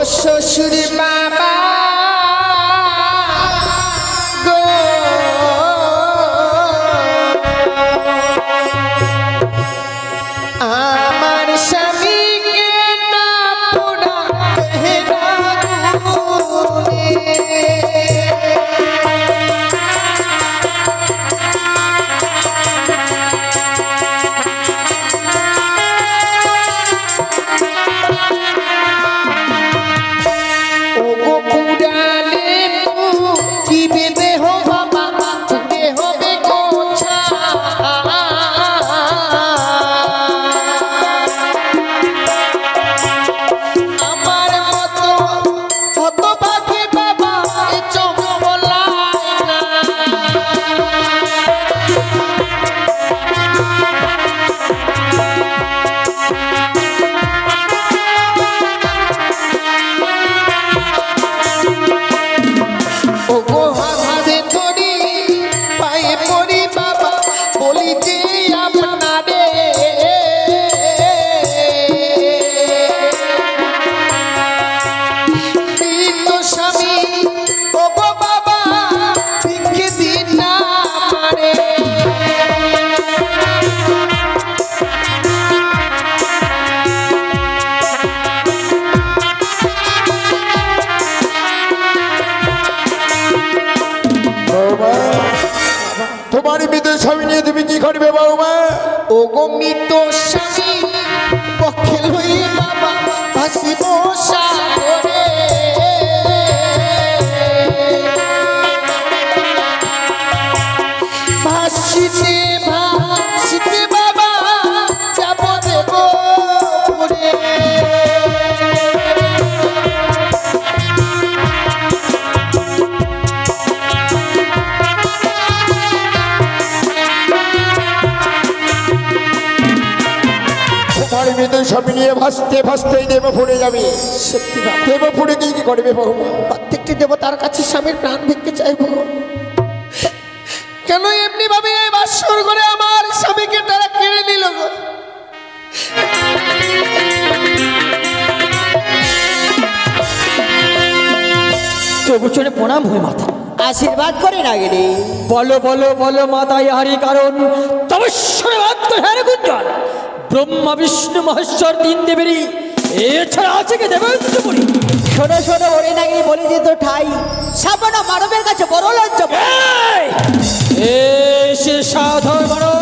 শ্বশুর বাবা গো আমার স্বামীকে না পোড়াতে আগুনে তোমার মৃত স্বামী নিয়ে তুমি কি করবে বৌমা? ওগো মৃত স্বামী পক্ষে লই বাবা ভাসিব সাগরে ভাসিতে ভাসিতে বাবা যাব দেব পুরে মৃত স্বামী নিয়ে ভাসতে ভাসতেই দেবপুরে যাবে। সত্যি বাবা দেবপুরে কি কি করবে বৌমা? প্রত্যেকটি দেবতার কাছে স্বামীর প্রাণ ভিক্ষে চাইব। কেন এমনি ভাবে এই বাসর করে আমার স্বামীকে তারা কেড়ে নিল গো? তবু চলে প্রণাম হয়ে মাতা আশীর্বাদ করে রাগিনি। বলো বলো বলো মাতা ইহারি কারণ তবশ্যই আত্মহারে গুঞ্জন ব্রহ্মা বিষ্ণু মহেশ্বর তিন দেবেরই এছাড়া আছে কে দেবেন্দ্রপুরী। শোনো শোনো ওরে নাগিনি বলি যে তো ঠাই সামান্য মানবের কাছে বড় লজ্জা। সে সাধন মানো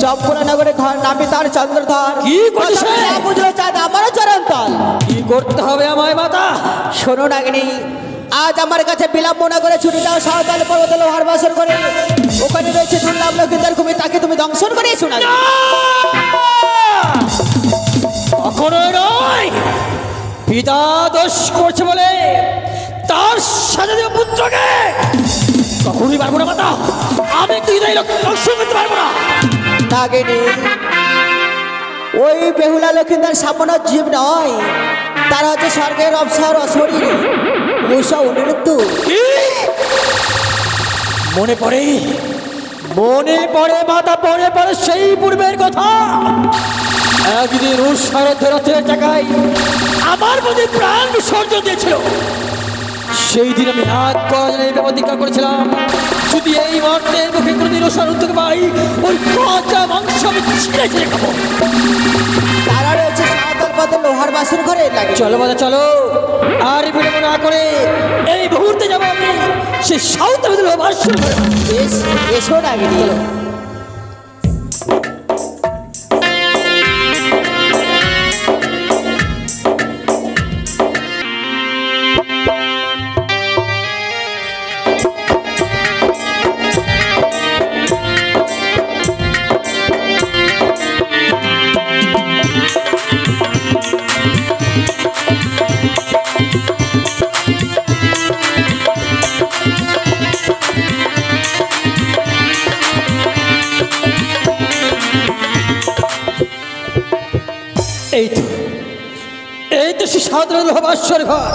চম্পনা নগরে ঘর নামে তার চন্দ্রধর কি করছে? বুঝলো চাঁদ আমারও চরণ তল। কি করতে হবে আমায় মাতা? শোনো নাগিনি আজ আমার কাছে বিলম্ব না করে ছুটি দাও সাঁওতাল পর্বত লোহার বাসর করে ওখানে রয়েছে দুর্লভ লক্ষিন্দার ভূমি তাকে তুমি দংশন করে শোনা। কখনো নয়, পিতা দোষ করছে বলে তার সাজা দেব পুত্রকে কখনই পারবো না মাতা। আমি একটু হৃদয় দর্শন করতে পারবো না। নাগিনি ওই বেহুলা লক্ষিন্দার সামান্য জীব নয়, তারা হচ্ছে স্বর্গের অবসর অশরীর উষা অনিরুদ্ধ। মনে পড়ে মাতা পড়ে পড়ে সেই পূর্বের কথা। একদিন উৎসারথের রথের টাকায় আমার প্রতি প্রাণ বিসর্জন দিয়েছিল। সেই দিন আমি হাত করার প্রতিজ্ঞা করেছিলাম যদি এই মর্তের মুখে কোনোদিন উৎসার উদ্যোগ পাই ওই কাঁচা মাংস আমি ছিঁড়ে ছিঁড়ে খাবো। তারা রয়েছে সাঁওতাল পর্বত লোহার বাসর ঘরে লাগে। চলো মাতা চলো, আর বিলম্ব না করে এই মুহূর্তে যাবো আমি সেই সাঁওতাল পর্বত লোহার বাসর ঘরে। এসো নাগিনি। এই তো সে সাঁওতাল বাসর ঘর।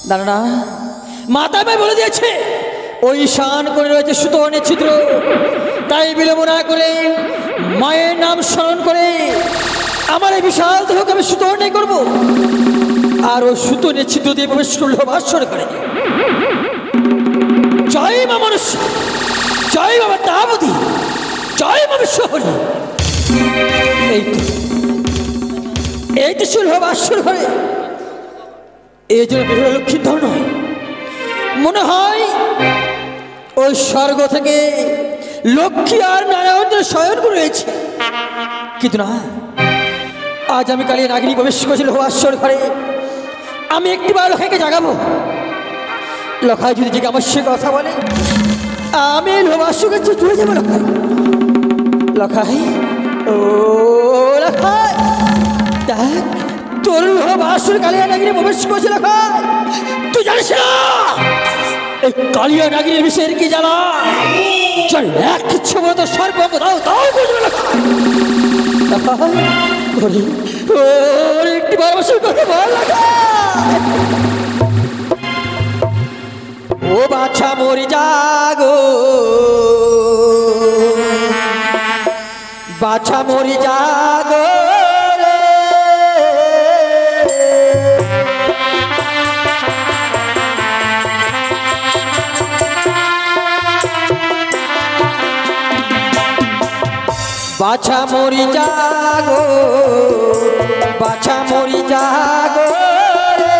দাঁড়া না, মাতা ভাই বলে দিয়েছে ওই শান করে রয়েছে সুতোয়ানের ছিদ্র। তাই বিলম্ব না করে মায়ের নাম স্মরণ করে আমার এই বিশাল দেহকে আমি সুতোয়ানে করবো। আর ও সুতো নিশ্চিত দিয়ে প্রবেশ করলো ভাস্বর করে। জয় মা মনুষ্য, জয় বাবা তাবতী, জয় মা বিশ্বহরি। এই তো শুরু হবে ভাস্বর ঘরে। এই জন্য বেহুলা লক্ষ্মীর ধর নয়, মনে হয় ওই স্বর্গ থেকে লক্ষ্মী আর নারায়ণ শয়ন করেছে। কিন্তু না, আজ আমি কালিয়া নাগিনী প্রবেশ করেছিল ভাস্বর ঘরে। আমি একটিবার লখাইকে জাগাবো। লখাই যদি যে আমার সে কথা বলে, আমি ভাস্বরকে চলে যাবো। লখাই, লখাই, ও লখাই, দেখ তোর ভাস্বর কালিয়া নাগিনী প্রবেশ করেছে। লখাই, তুই জানিস না এই কালিয়া নাগিনীর বিষয়ের কি জানা? চল এক কিছু মতো সর্বঙ্গ দাও, তাও বুঝবে। লখাই, একটি ভালোবাসার কথা বল। ও বাছা মরি জাগো, বাছা মরি জাগো রে। বাছা মরি জাগো, বাছা মরি জাগো রে।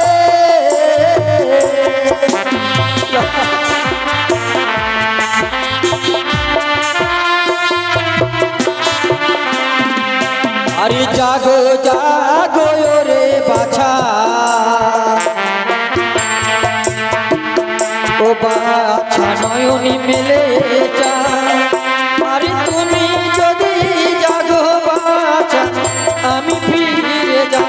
আরে জাগো জাগো রে বাছা, ও বাছা নয়নি মেলে যা। আরে তুমি যদি জাগো বাছা, আমি ফিরে যা।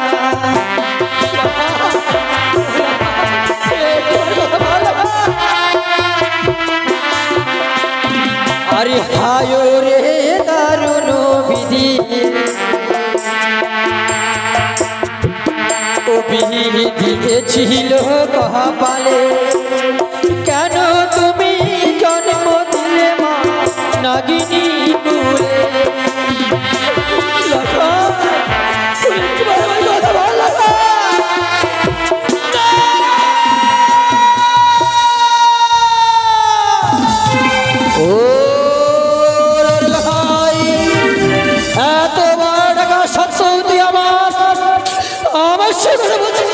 আরে হায় রে দারুণ বিধি, ও বিধি দিয়েছিল কপালে। কেন তুমি জন্ম দিলে মা নাগিনী কুলে? ও লখাই, এত বড় টাকা সত্য তুই আমার সে কথা বলছিস?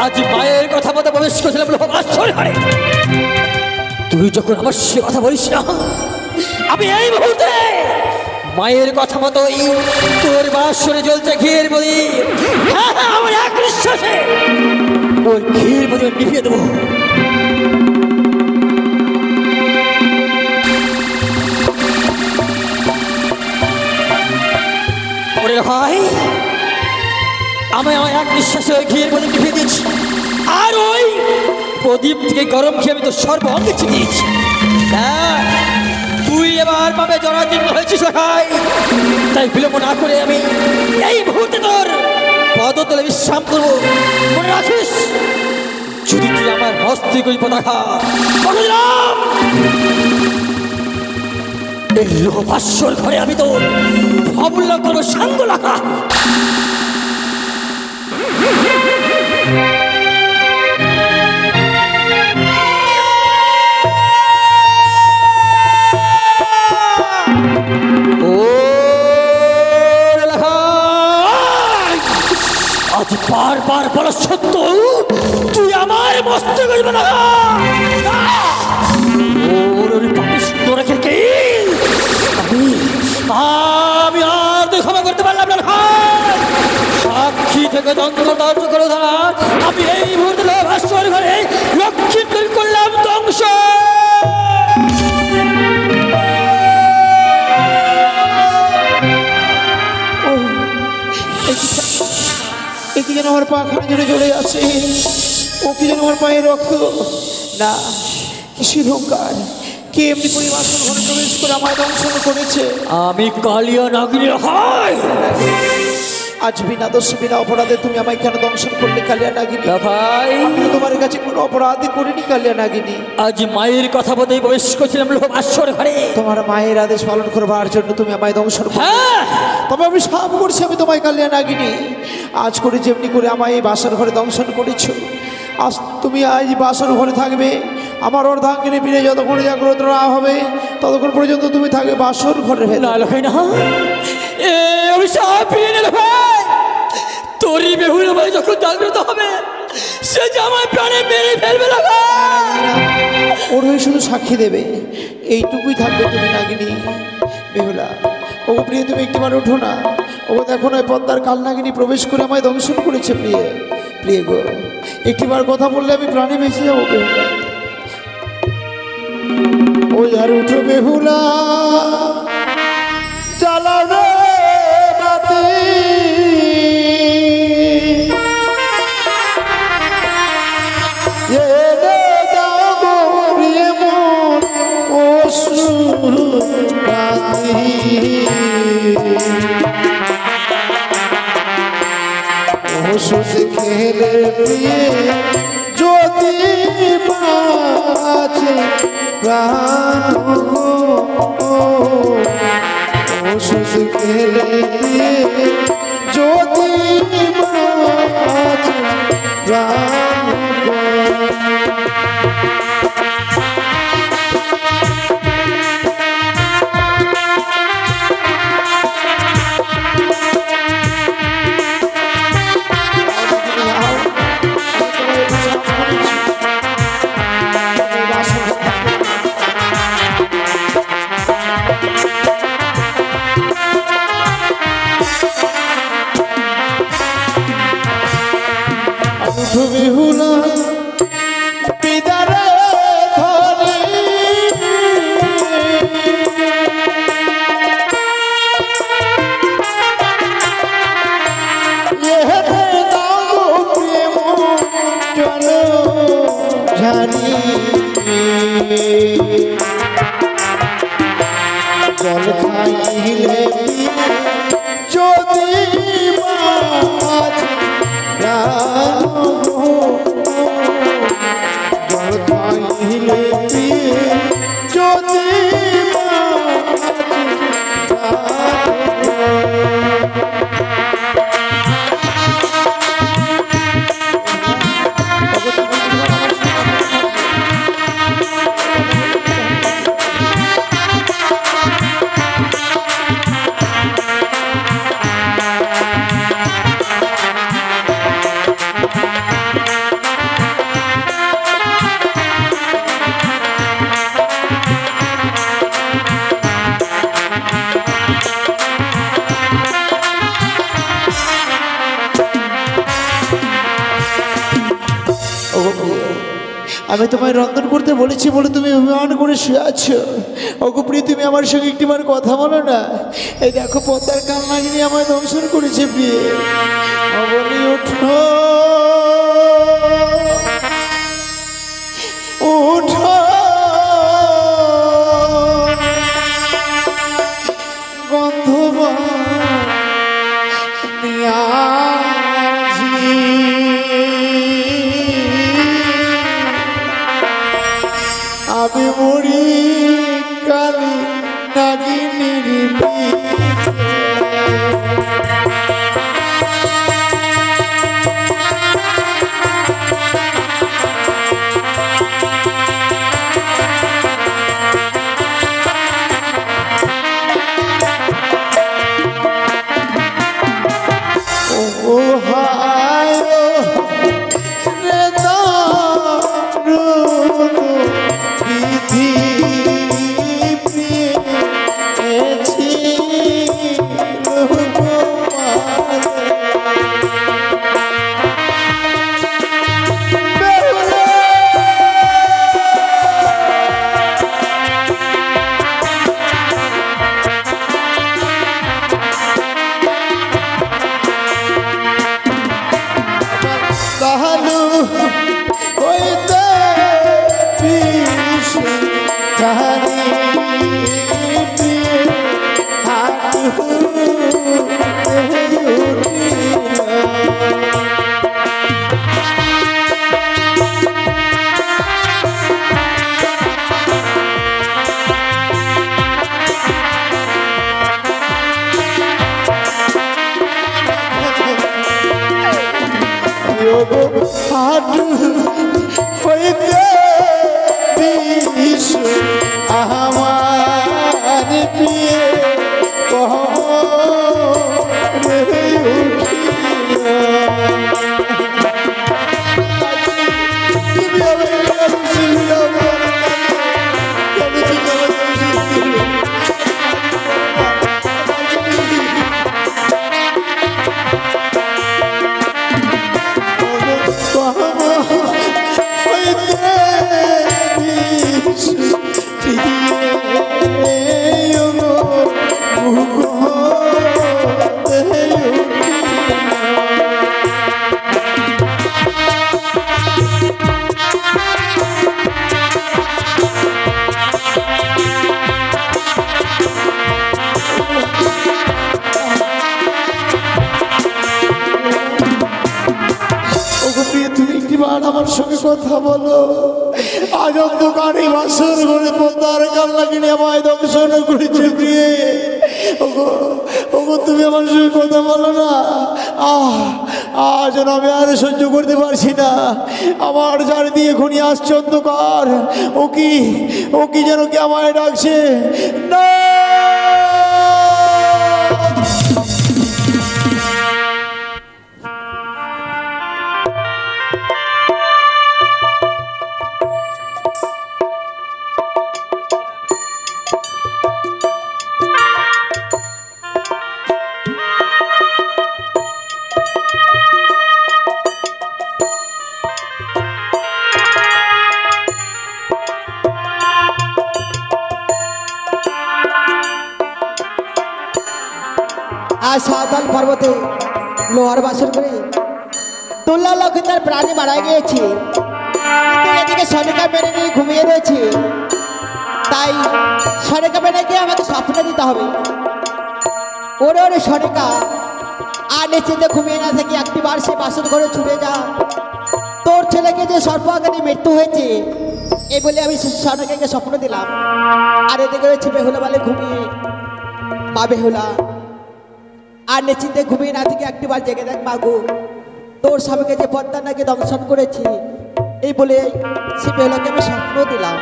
আজ মায়ের কথা মতো প্রবেশ করেছিলাম ভাস্বর ঘরে। তুই যখন আমার সে কথা বলিস না, আমি এই মুহূর্তে মায়ের কথা মতোই তোর ভাস্বরে জ্বলছে ঘিয়ের প্রদীপ। হ্যাঁ হ্যাঁ, আমার এক নিঃশ্বাসে ওর ঘিয়ের প্রদীপ নিভিয়ে দেবো। ওরে ভাই, আমি আমার এক নিঃশ্বাসে ওই ঘিয়ের প্রদীপ নিভিয়ে দিয়েছি। আর ওই প্রদীপ থেকে গরম খেয়ে আমি তো সর্বঙ্গে ছিটিয়েছি। তুই এবার পাবে জরাজীর্ণ হয়েছিস লখাই। তাই বিলম্ব না করে আমি এই মুহূর্তে তোর পদতলে বিশ্রাম করবো। মনে রাখিস, যদি তুই আমার হস্তে করি পতাকা দিলাম, এই ভাস্বর ঘরে আমি তোর অমূল্য করবো সাঙ্গ লাখা। আজ বারবার বলা সত্য তুই আমার মস্ত করবে না। আমি আর তুই ক্ষমা করতে পারলাম না। সাক্ষী থেকে যন্ত্র ধ্বংস করে ধরা, আমি এই মুহূর্তে ভাস্বর ঘরে লক্ষ্মী করলাম ধ্বংস। কি যেন আমার পা খানে জুড়ে চলে যাচ্ছে। ও কি যেন আমার পায়ে রক্ত না, কিসের অহংকার? কে এমনি পরিবার ঘরে প্রবেশ করে আমার দংশন করেছে? আমি কালিয়া নাগিনী হয়। আজ বিনা দোষ বিনা অপরাধে তুমি আমায় কেন দংশন করলে কালিয়া নাগিনী? ভাই আমি তো তোমার কাছে কোনো অপরাধই করিনি কালিয়া নাগিনী। আজ মায়ের কথা বলেই প্রবেশ করছিলাম লোহাশ্বর ঘরে। তোমার মায়ের আদেশ পালন করবার জন্য তুমি আমায় দংশন করলে। হ্যাঁ তবে আমি সাপ করছি আমি তোমায় কালিয়া নাগিনী। আজ করে যেমনি করে আমায় এই বাসর ঘরে দংশন করেছ, আজ তুমি আজ বাসর ঘরে থাকবে। আমার অর্ধাঙ্গিনী ফিরে যতক্ষণ জাগ্রত না হবে ততক্ষণ পর্যন্ত তুমি থাকবে বাসর ঘরে। না লোকাই না এ অভিশাপ ফিরে নিল ভাই। তোরই বেহুল ভাই যখন জাগ্রত হবে সে যে আমার প্রাণে মেরে ফেলবে না ভাই। ওর হয়ে শুধু সাক্ষী দেবে, এইটুকুই থাকবে তুমি নাগিনী। বেহুলা ও প্রিয় তুমি একটিবার ওঠো না। ও দেখো না পদ্মার কাল নাগিনী প্রবেশ করে আমায় দংশন করেছে। প্রিয় প্রিয় গো, একটিবার কথা বললে আমি প্রাণে বেঁচে যাবো। বেহুলা ও আর উঠো বেহুলা, চালাও রে বাতি, এনে দাও গো প্রিয় মন অশ্রু বাতি। ওষুধ খেলে প্রিয়ে যদি বাঁচে প্রাণ গো, ওষুধ খেলে প্রিয়ে যদি বাঁচে প্রাণ গো। বেহুলা পিদারে ধরে এহেতে দাও প্রেম জল ঝারি, জল খাইলে যদি বাঁচে প্রাণ গো, জল খাইলে যদি বাঁচে প্রাণ আমি তোমায় রন্ধন করতে বলেছি বলে তুমি অভিমান করে শুয়ে আছো। ওগো প্রিয় তুমি আমার সঙ্গে একটিবার কথা বলো না। এই দেখো পদ্মার কাল নাগিনী আমায় দংশন করেছে। প্রিয় বলি উঠো উঠো গন্ধর্ব নিয়াজি, আমি মরি কালী নাগিনীর পিছে। হাঁটু হইতে বিষ আমার প্রিয়ে পরে উঠিল। তুমি আমাকে কেন ছিড়িলে আমার? কেন তুমি আমাকে ছিড়িলে? আমার সঙ্গে কথা বলো। আজ অন্ধকারে বাসর ঘরে পদ্মার কান্না কিনে আমায় দংশন করেছে প্রিয়ে। ওগো ওগো তুমি আমার সঙ্গে কথা বলো না। আজ আমি আর সহ্য করতে পারছি না। আমার চারিদিকে ঘনিয়ে আসছে অন্ধকার। ও কি যেন কি আমায় ডাকছে না। সাঁওতাল পর্বতে লোহার বাসর করে তুল্লা লোকে তার প্রাণী মারা গিয়েছে, কিন্তু এদিকে সনিকা মেনে নিয়ে ঘুমিয়ে রয়েছে। তাই সনিকা মেনে গিয়ে আমাকে স্বপ্ন দিতে হবে। ওরে ওরে সনিকা, আর নিশ্চিন্তে ঘুমিয়ে না থেকে একটি বার সে বাসর ঘরে ছুটে যা। তোর ছেলেকে যে সর্পাঘাতে মৃত্যু হয়েছে এই বলে আমি সনিকাকে স্বপ্ন দিলাম। আর এদিকে রয়েছে বেহুলা বলে ঘুমিয়ে। মা বেহুলা, আর নিশ্চিন্তে ঘুমিয়ে না থেকে একটিবার জেগে দেখ মাগো, তোর স্বামীকে যে পদ্মা নাকি দংশন করেছি এই বলে সে বেহুলাকে আমি স্বপ্ন দিলাম।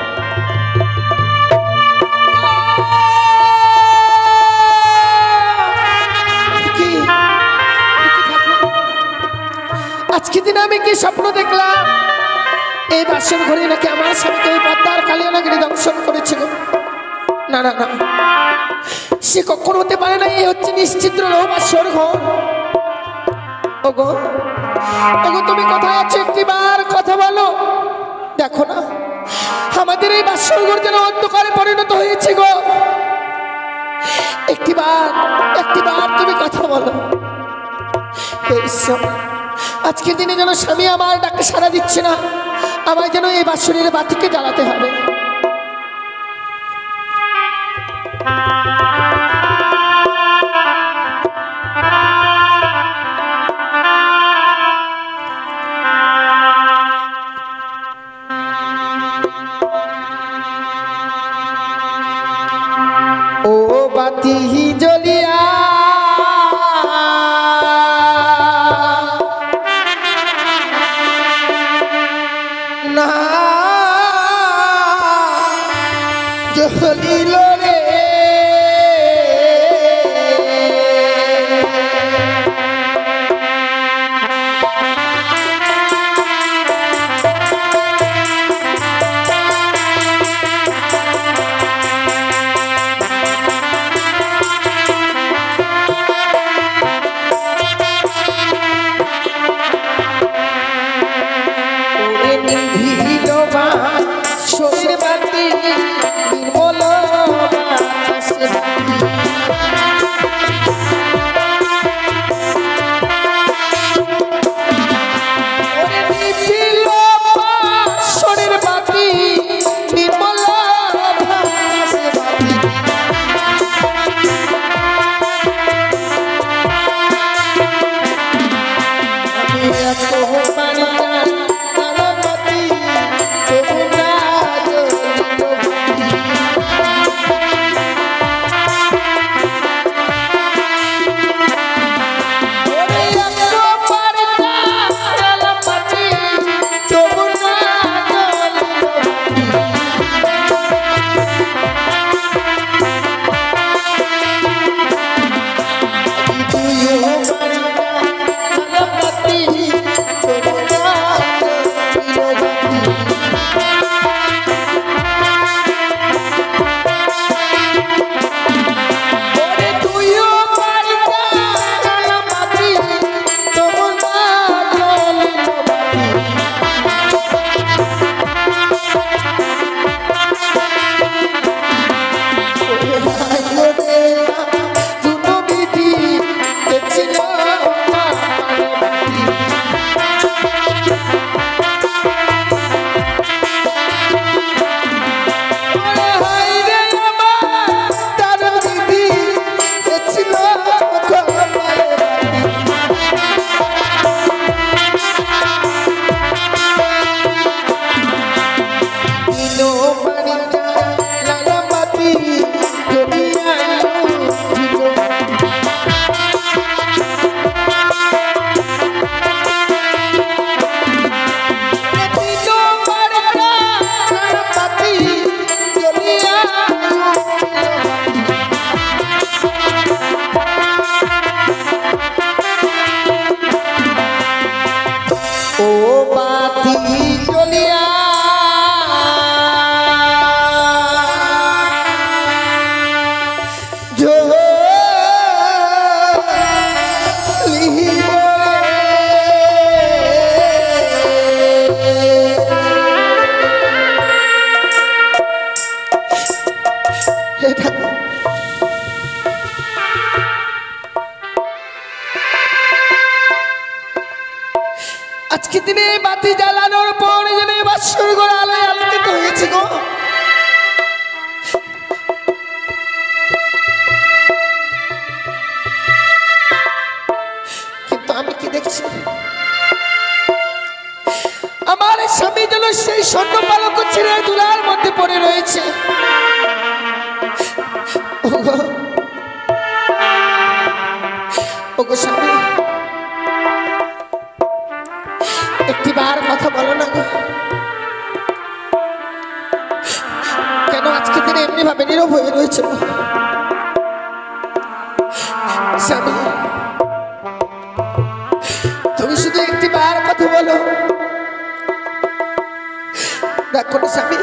আজকে দিনে আমি কি স্বপ্ন দেখলাম? এই বাসর ঘরে নাকি আমার স্বামীকে ওই পদ্মার কালিয়া নাকি দংশন করেছিল। না না না, সে কখনো হতে পারে না। এই হচ্ছে নিশ্চিদ্র বাসর ঘর। ওগো ওগো, তুমি কোথায় আছো? একটিবার কথা বলো। দেখো না আমাদের এই বাসর ঘর যেন অন্ধকারে পরিণত হয়েছে গো। একটিবার তুমি কথা বলো। আজকের দিনে যেন স্বামী আমার ডাকে সাড়া দিচ্ছে না, আমায় যেন এই বাসরের বাতিকে জ্বালাতে হবে। ও বাতি জ্বলিয়া না জ্বলিল রে, আজকে দিনে এই বাতি জ্বালানোর পর যেন এই বাসর ঘর আলোয় আলোকিত হয়েছে গো। কিন্তু আমি কি দেখছি, আমার স্বামী যেন সেই স্বর্ণ পালক ছিঁড়ে ধুলার মধ্যে পড়ে রয়েছে। ওগো, ওগো স্বামী, একটিবার কথা বলো না গো। কেন আজকে দিনে এমনি ভাবে নীরব হয়ে রয়েছে গো? স্বামী, তুমি শুধু একটিবার কথা বলো। দেখো না স্বামী,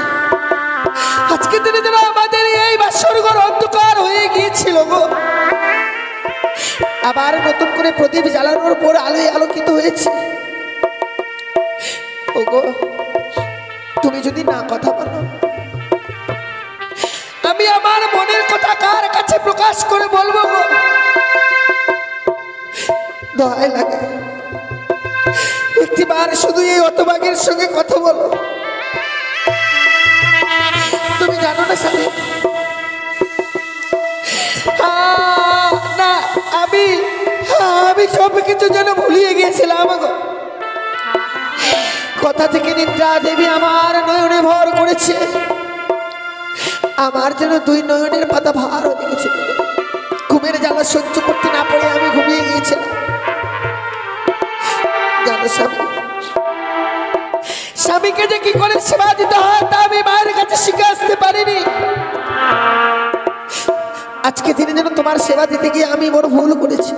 আজকে দিনে যেন আমাদের এই বাসর ঘর অন্ধকার হয়ে গিয়েছিল গো, আবার নতুন করে প্রদীপ জ্বালানোর পর আলোয় আলোকিত হয়েছে। ওগো, তুমি যদি না কথা বলো, আমি আমার মনের কথা কার কাছে প্রকাশ করে বলবো গো? দয়া লাগে একটিবার শুধু এই হতভাগের সঙ্গে কথা বলো। তুমি জানো না স্বামী, না আমি সব কিছু যেন ভুলিয়ে গিয়েছিলাম গো। কথা থেকে নিদ্রা দেবী আমার নয়নে ভর করেছে, আমার যেন দুই নয়নের পাতা ভার হয়ে গেছে। ঘুমের জ্বালা সহ্য করতে না পারে আমি ঘুমিয়ে গিয়েছিলাম। জানো স্বামী, স্বামীকে যে কি করে সেবা দিতে হয় তা আমি মায়ের কাছে শিখে আসতে পারিনি। আজকে দিনে যেন তোমার সেবা দিতে গিয়ে আমি বড় ভুল করেছি।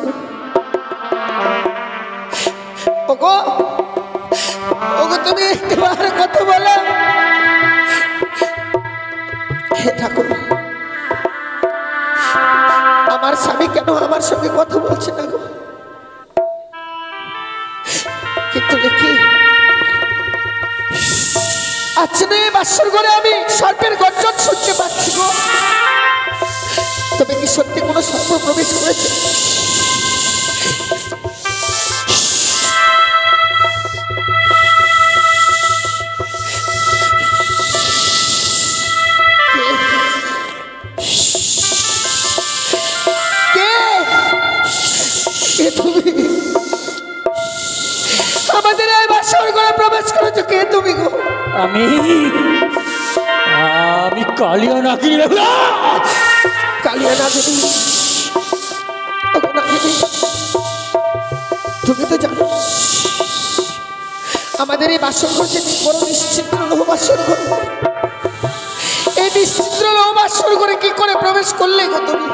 ওগো, ওগো, তুমি একবার কথা বলো। হে ঠাকুর, আমার স্বামী কেন আমার সঙ্গে কথা বলছে না গো? কিন্তু দেখি আচ্ছা না, বাসর ঘরে আমি সর্পের গর্জন শুনতে পাচ্ছি গো। তবে কি সত্যি কোনো সর্প প্রবেশ করেছে? আমাদের এই বাসর ঘরে প্রবেশ করেছো, কে তুমি গো? আমি কালিয়া নাগিনী বেহুলা। কালিয়া নাগিনী? তুমি তো জানো আমাদের এই বাসর ঘর যে বড় নিশ্চিত্র লোহ বাসর ঘর। এই নিশ্চিত্র লোহ বাসর ঘরে কি করে প্রবেশ করলে গো তুমি?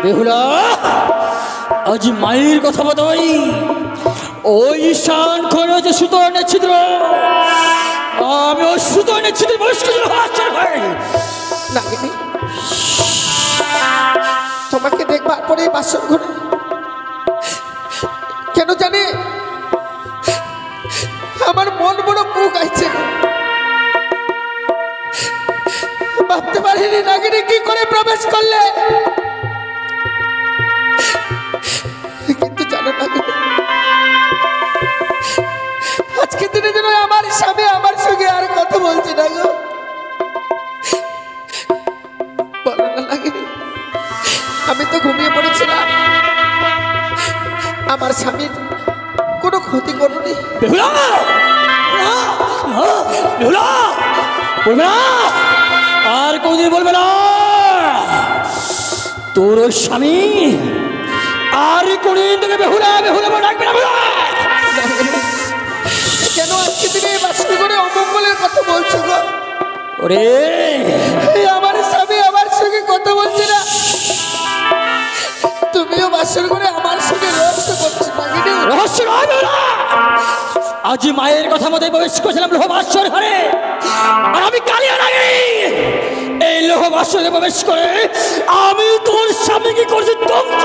বেহুলা, আজ মায়ের কথা বতাই। ওই ঈশান ঘরে যে সুতর্ণের ছিদ্র, আমি ওই সুতর্ণের ছিদ্র নাগিনী, তোমাকে দেখবার পরে বাসর ঘরে কেন জানি আমার মন বড় বুক আইছে। ভাবতে পারিনি নাগিনী কি করে প্রবেশ করলে। কিন্তু জানো নাগিনী, আজকে দিনে যেন আমার স্বামী আমার সঙ্গে আর কথা বলছে না গো। বলো না নাগিনী, আমি তো ঘুমিয়ে পড়েছিলাম, আমার স্বামীর কোনো ক্ষতি করুনি। আর কোনদিন বলবে না তোর স্বামী আর কোনদিন তোকে বেহুলা বেহুলা ডাকবে না। কেন আজকে দিনে বাসর করে অমঙ্গলের কথা বলছো গো? ওরে, আমার স্বামী আমার সঙ্গে কথা বলছে না, তুমিও বাসর করে আমার সঙ্গে রহস্য করছো নাগিনী। রহস্য নয় বেহুলা, আজ মায়ের কথা মতো প্রবেশ করেছিলাম লোহ বাসর ঘরে, আর আমি কালিয়া নাগিনী এই লোহ বাসরে প্রবেশ করে আমি তোর স্বামীকে করছি ধ্বংস।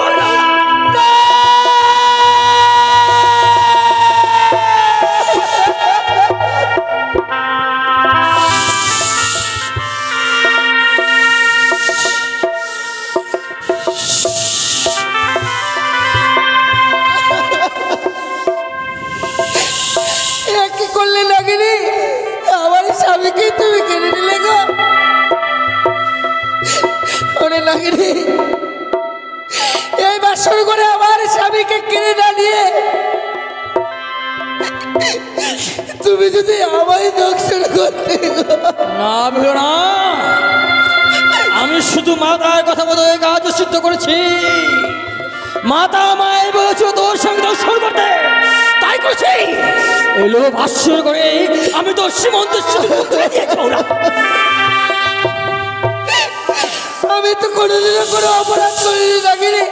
নাগিনি আমার স্বামীকে তুমি কেড়ে নিলে গো। ওরে নাগিনি এই বাসর করে আমার স্বামীকে কেড়ে না নিয়ে তুমি যদি আমায় দর্শন করতে না ভেবো না, আমি শুধু মাতার কথা মতো কাজ সিদ্ধ করেছি। মাতা মায়ের বলেছ তোর সঙ্গে দর্শন করতে, তাই করেছি। এলো ভাষ্য করে আমি তো সীমন্ত আমি তো কোনোদিনও কোনো অপরাধ করিনি নাগিনি,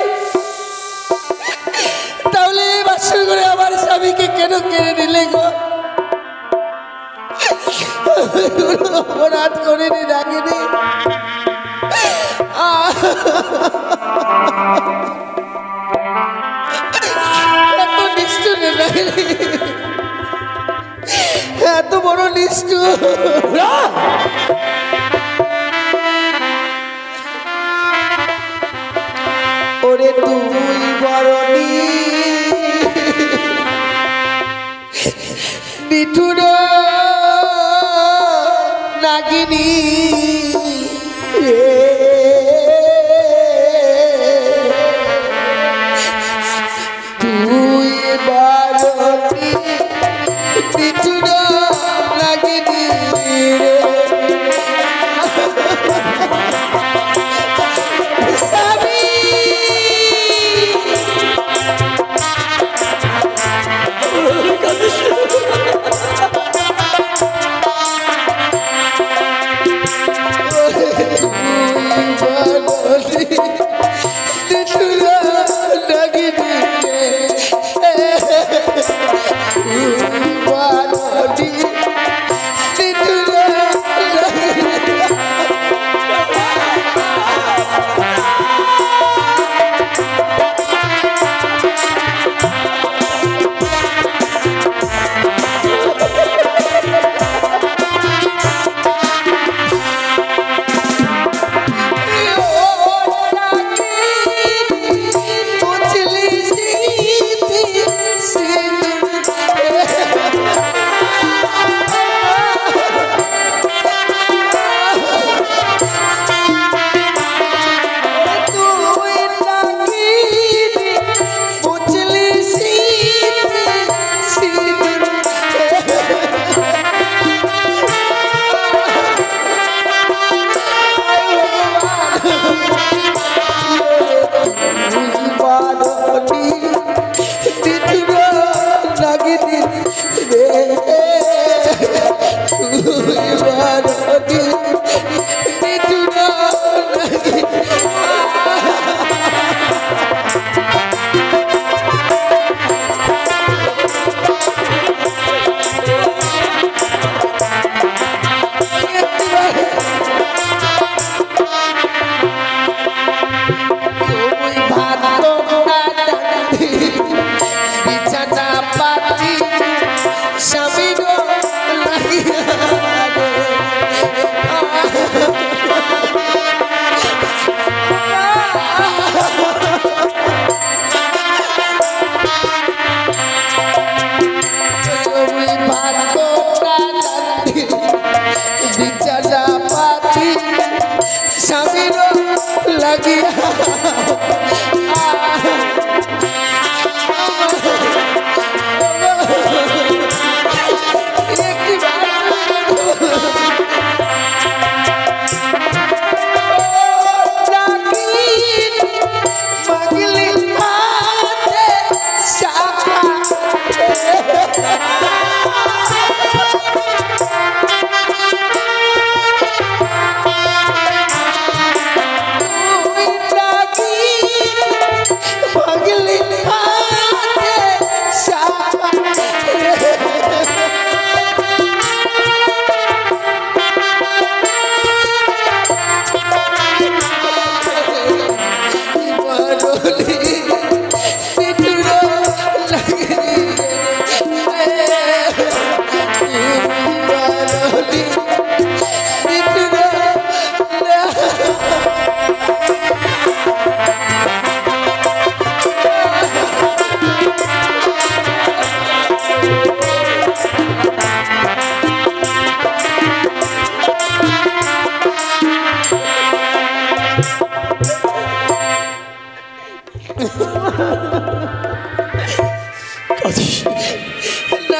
তাহলে এই বাসর করে আমার স্বামীকে কেন কেড়ে নিলে গো? অপরাধ করিনি নাগিনি। এত নিষ্ঠুর নাগিনি, এত বড় নিষ্ঠুর। ওরে তুই বরণী নিঠুর নাগিনী তুই বরণী নিঠুর নাগিনী রে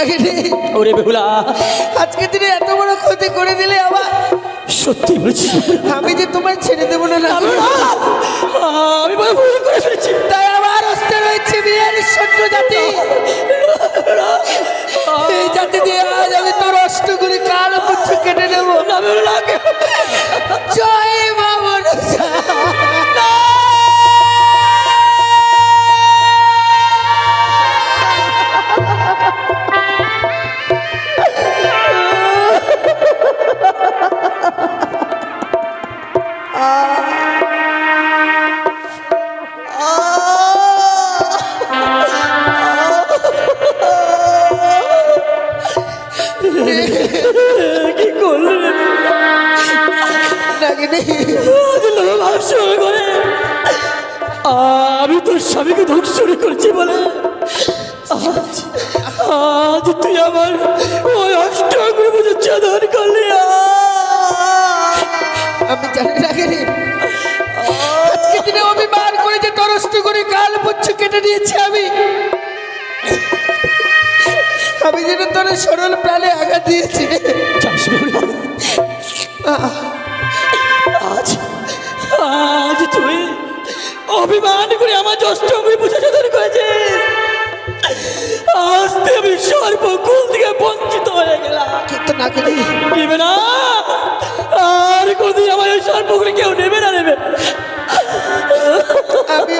নাগিনি ওরে বেহুলা, আজকে তুমি এত বড় ক্ষতি করে দিলে আবার। সত্যি বলছি আমি যে তোমায় ছেড়ে দেবো না নাগিনি। আমি বড় ভুল করে ফেলেছি। তাই আমার অস্ত্র রয়েছে বিয়ের শত্রু জাতি। এই জাতি দিয়ে আজ আমি তোর অষ্ট করে কাল পুচ্ছ কেটে নেবো। জয় মা মনসা। কি করলেন নাগিনি আমি তোর স্বামীকে ধ্বংসন করছি বলে আজ তুই আমার ওই অষ্টগ্র বুঝে চাদর করলি। আমি জানি নাগিনি আজকে দিনে অভিমান করে যে তোর অষ্ট করে কাল পুচ্ছ কেটে নিয়েছি আমি যেন তোর সরল প্রাণে আঘাত দিয়েছি। আজ আজ তুই অভিমান করে আমার অষ্টগ্র বুঝে চাদর করেছে। আজ আমি সর্বকুল থেকে বঞ্চিত হয়ে গেলাম। কিন্তু নাগিনি নেবে না, আর কোনদিন আমার এই সর্বকুলে কেউ নেবে না। আমি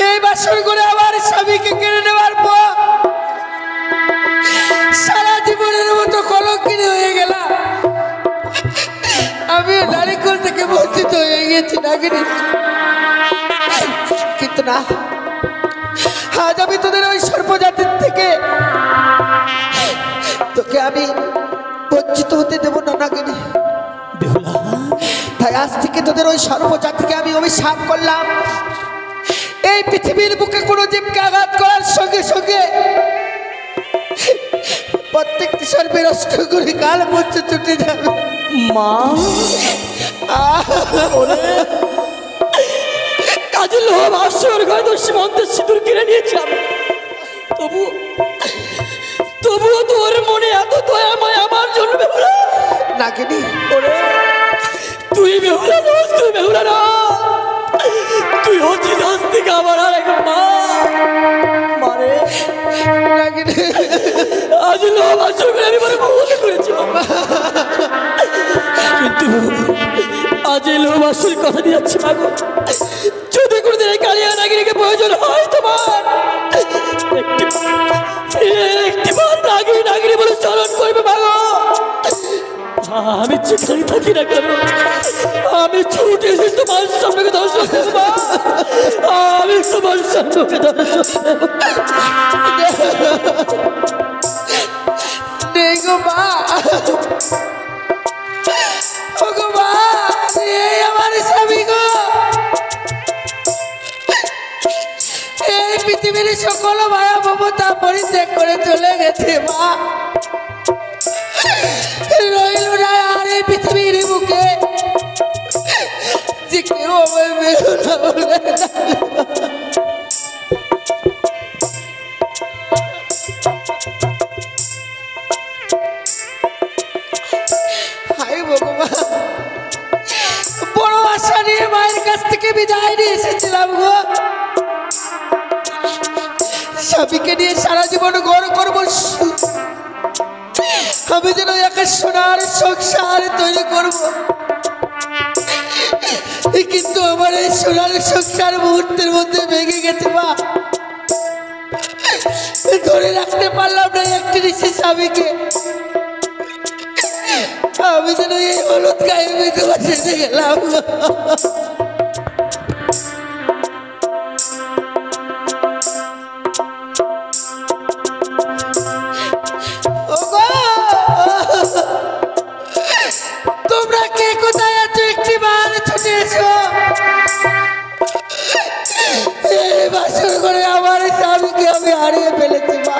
এই বাসর করে আমার স্বামীকে কেড়ে নেওয়ার পর সারা জীবনের মতো কলঙ্কিনী হয়ে গেলাম। আমি নারীকুল থেকে বঞ্চিত হয়ে গেছি নাগিনী। কিন্তু না, আজ আমি তোদের ওই সর্বজাতির থেকে তোকে আমি বঞ্চিত হতে দেবো না নাগিনী। তাই আজ থেকে তোদের ওই সর্বজাতিকে আমি অভিশাপ করলাম, এই পৃথিবীর বুকে কোনো জীবকে আঘাত করার সঙ্গে সঙ্গে প্রত্যেকটি সর্বের অষ্ট করে কাল মধ্যে ছুটে যাবে। মা কাজে লোভ আসর ঘরে তো সীমন্তের সিঁদুর কিনে নিয়েছিলাম, তবুও তোর মনে এত দয়া মায়া আমার জন্য বেহুলা নাগিনী। তুই বেহুলা নস, তুই বেহুলা না, তুই হচ্ছিস আজ থেকে আমার আর এক মা। মারে নাগিনী আজ লোভ আসর ঘরে আমি মনে ভুল করেছি কিন্তু আজ এই লোভ আসর কথা দিয়ে যাচ্ছে মাগো। যদি কোনোদিন এই কালিয়া নাগিনীকে প্রয়োজন হয় তোমার একটিবার নাগিনী নাগিনী বলে চলন করবে মাগো। আমি যেখানে থাকি না কেন আমি ছুটে এসে তোমার সামনে দর্শন দেবো। আমি তোমার সামনে দর্শন নেই গো মা, ও গো মা, এই আমার স্বামী গো। এই পৃথিবীর সকল মায়া মমতা পরিত্যাগ করে চলে গেছে মা। রইল না আর এই পৃথিবীর বুকে যে কেউ আমায় বেহুলা বলে হায় ভগবান। বড় আশা নিয়ে মায়ের কাছ থেকে বিদায় নিয়ে এসেছিলাম গো। স্বামীকে নিয়ে সারা জীবন গড় করবো, আমি যেন একে সোনার সংসার তৈরি করব। কিন্তু আমার এই সোনার সংসার মুহূর্তের মধ্যে ভেঙে গেছে মা। ধরে রাখতে পারলাম না একটি ঋষি স্বামীকে। আমি যেন এই হলুদ গায়ে বেঁধে বসে গেলাম। তোমরা কে কোথায় আছো একটি বার ছুটে এসো। বাসর করে আমার স্বামীকে আমি হারিয়ে ফেলেছি মা।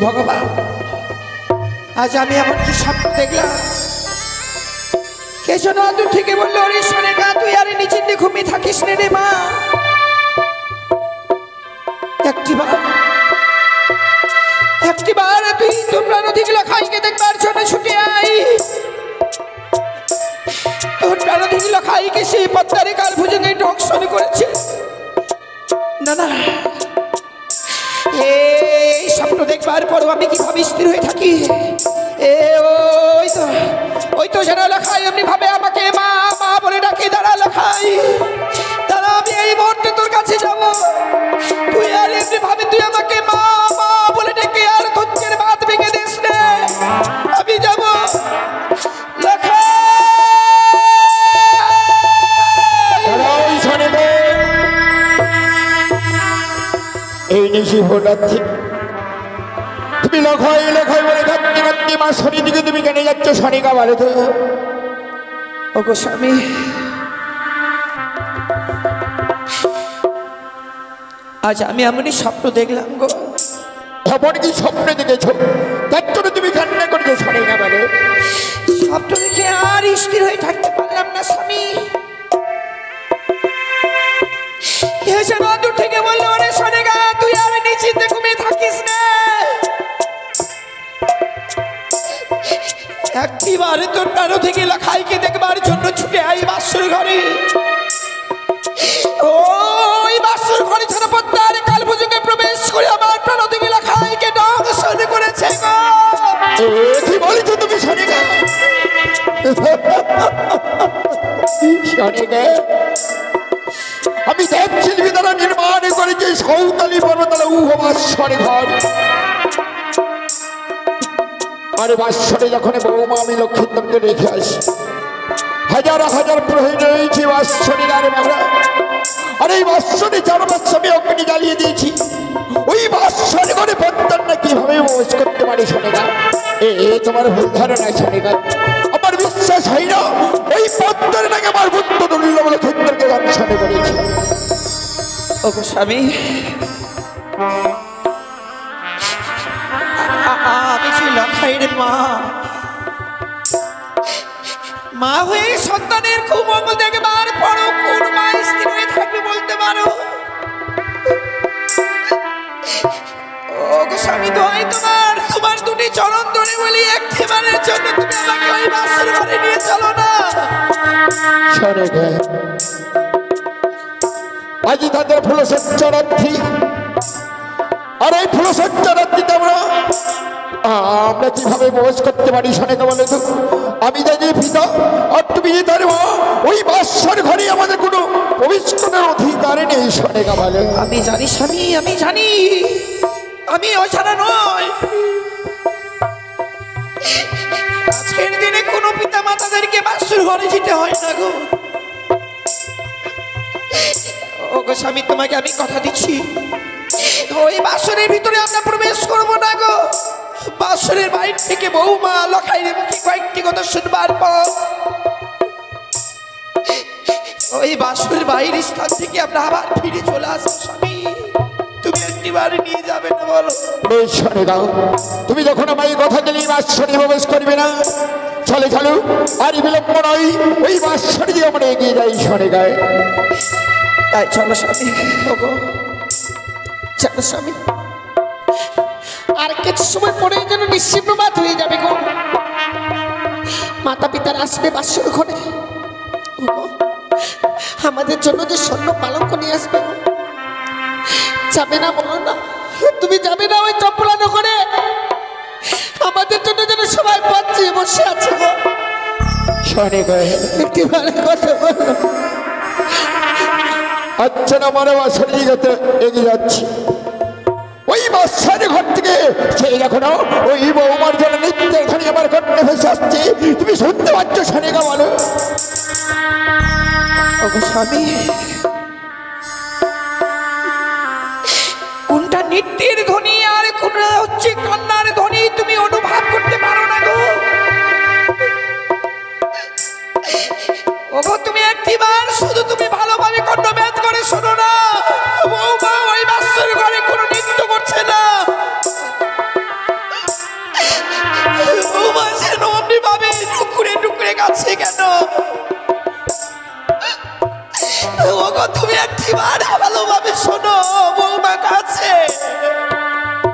ভগবান, আজ আমি এমন কি স্বপ্ন দেখলাম। কেশব দূর থেকে বললো, ওরে সোনেকা তুই আরে নিচের দিকে ঘুমিয়ে থাকিস নে রে মা। একটিবার তুই তোমরা নদীগুলো খাইকে দেখবার জন্য ছুটে আই। তোমরা নদীগুলো খাইকে সেই পদ্মারে কাল ভুজুকে দংশন করেছে। না না, এই স্বপ্ন দেখবার পরও আমি কিভাবে স্থির হয়ে থাকি। ওই তো যারা লেখাই এমনি ভাবে আমাকে মা মা বলে ডাকে, দাঁড়া লেখাই তারা আমি এই মুহূর্তে তোর কাছে যাব। তুই আর এমনি ভাবে তুই আমাকে মা মা বলে ডেকে আর ধৈর্যের বাঁধ ভেঙে দিস না। আমি যাব লেখাই। এই নিশি ভোটাচ্ছি, তুমি লখাই লখাই বলে কাঁদতে কাঁদতে মা শনি দিকে তুমি কেন যাচ্ছ শনিকা বলে তো? ও গো স্বামী, আজ আমি এমনই স্বপ্ন দেখলাম গো। এমন কি স্বপ্ন দেখেছো তার জন্য তুমি কান্না করছো শনিকা বলে? স্বপ্ন দেখে আর স্থির হয়ে থাকতে পারলাম না স্বামী। দূর থেকে বললো, ওরে সোনেগা তুই আর নিশ্চিন্তে ঘুমিয়ে থাকিস না। একটিবার তোর প্রাণ থেকে লেখাইকে দেখবার জন্য ছুটে আই বাসর ঘরে। ওই বাসর ঘরে ছাড়া পদ্মার কাল পুজোকে প্রবেশ করে আমার প্রাণ থেকে লেখাইকে দংশন করেছে গো। কি বলছো তুমি শনিকা? শনিকা আমি দেবশিল্পী দ্বারা নির্মাণ করেছি সৌতালি পর্বতলা উহবাসরে ঘর। আরে বাসরে যখন বৌমা আমি লক্ষ্মীন্দরকে রেখে আসি, হাজার হাজার প্রহরী রয়েছে বাসরে। আরে বাবা, আর এই বাসরে 4 বছর আমি অগ্নি জ্বালিয়ে দিয়েছি। ওই বাসরে ঘরে পদ্মারটা কিভাবে বস করতে পারে শোনেগা? তোমার ভুল ধারণা শোনেগা, আমার বিশ্বাস হয় না। ওই পদ্মার নাকি আমার বুদ্ধ দলিল লক্ষ্মীন্দরকে দংশন করেছে। ও গো স্বামী, আমি যে লখাইয়ের মা, মা হয়ে সন্তানের কুমঙ্গল দেখবার পরও কোন মা স্থির হয়ে থাকবে বলতে পারো? ও গো স্বামী, দোহাই তোমার, তোমার দুটি চরণ ধরে বলি একটিবারের জন্য তুমি আমাকে ওই বাসর ঘরে নিয়ে চলো না। আজ তাদের ফুলসজ্জারাত্রি, আর এই ফুলসজ্জারাত্রিতে আমরা কিভাবে প্রবেশ করতে পারি শোনেকা বলে তো? আমি জানি পিতা আর তুমি তার মা, ওই বাসর ঘরে আমাদের কোনো প্রবেশ করার অধিকার নেই শোনেকা বলে। আমি জানি স্বামী, আমি জানি, আমি অজানা নয়। আজকের দিনে কোনো পিতা মাতাদেরকে বাসর ঘরে যেতে হয় না গো। ও গো স্বামী, তোমাকে আমি কথা দিচ্ছি, ওই বাসরের ভিতরে আমরা প্রবেশ করবো না গো। বাসরের বাইর থেকে বৌমা লখাইয়ের মুখে কয়েকটি কথা শুনবার পর ওই বাসরের বাইরের স্থান থেকে আমরা আবার ফিরে চলে আসবো। স্বামী, তুমি একটিবার নিয়ে যাবে না বলো? তুমি যখন আমায় কথা দিলে বাসরে প্রবেশ করবে না, চলে চলো, আর বিলম্ব নয়, ওই বাসরে দিয়ে আমরা এগিয়ে যাই শোনেগায়। তাই চলো স্বামী, চলো স্বামী। আর কিছু সময় পরে যেন নিশ্চিত প্রভাত হয়ে যাবে গো। মাতা পিতার আসবে বাসর ঘরে, আমাদের জন্য যে স্বর্ণ পালঙ্ক নিয়ে আসবে। যাবে না বলো না, তুমি যাবে না ওই চপলানো করে? আমাদের জন্য যেন সবাই পাচ্ছে বসে আছে গো। একটি ভালো কথা বলো। আচ্ছা না, মানে বাসরে যেতে এগিয়ে যাচ্ছি। ওই বাসার ঘর থেকে সেই এখনো ওই বৌমার জন্য নিত্যের ঘরে আমার কন্যা ভেসে আসছে। তুমি শুনতে পাচ্ছ শোনেগা বলো? স্বামী, কোনটা নিত্যের ধ্বনি আর কোনটা হচ্ছে কান্নার ধ্বনি তুমি অনুভব করতে পারো না গো? ওগো, তুমি একটিবার শুধু তুমি ভালোভাবে কণ্ঠভেদ করে শোনো না। বৌমা ওই বাসর ঘরে কোনো নৃত্য করছে না।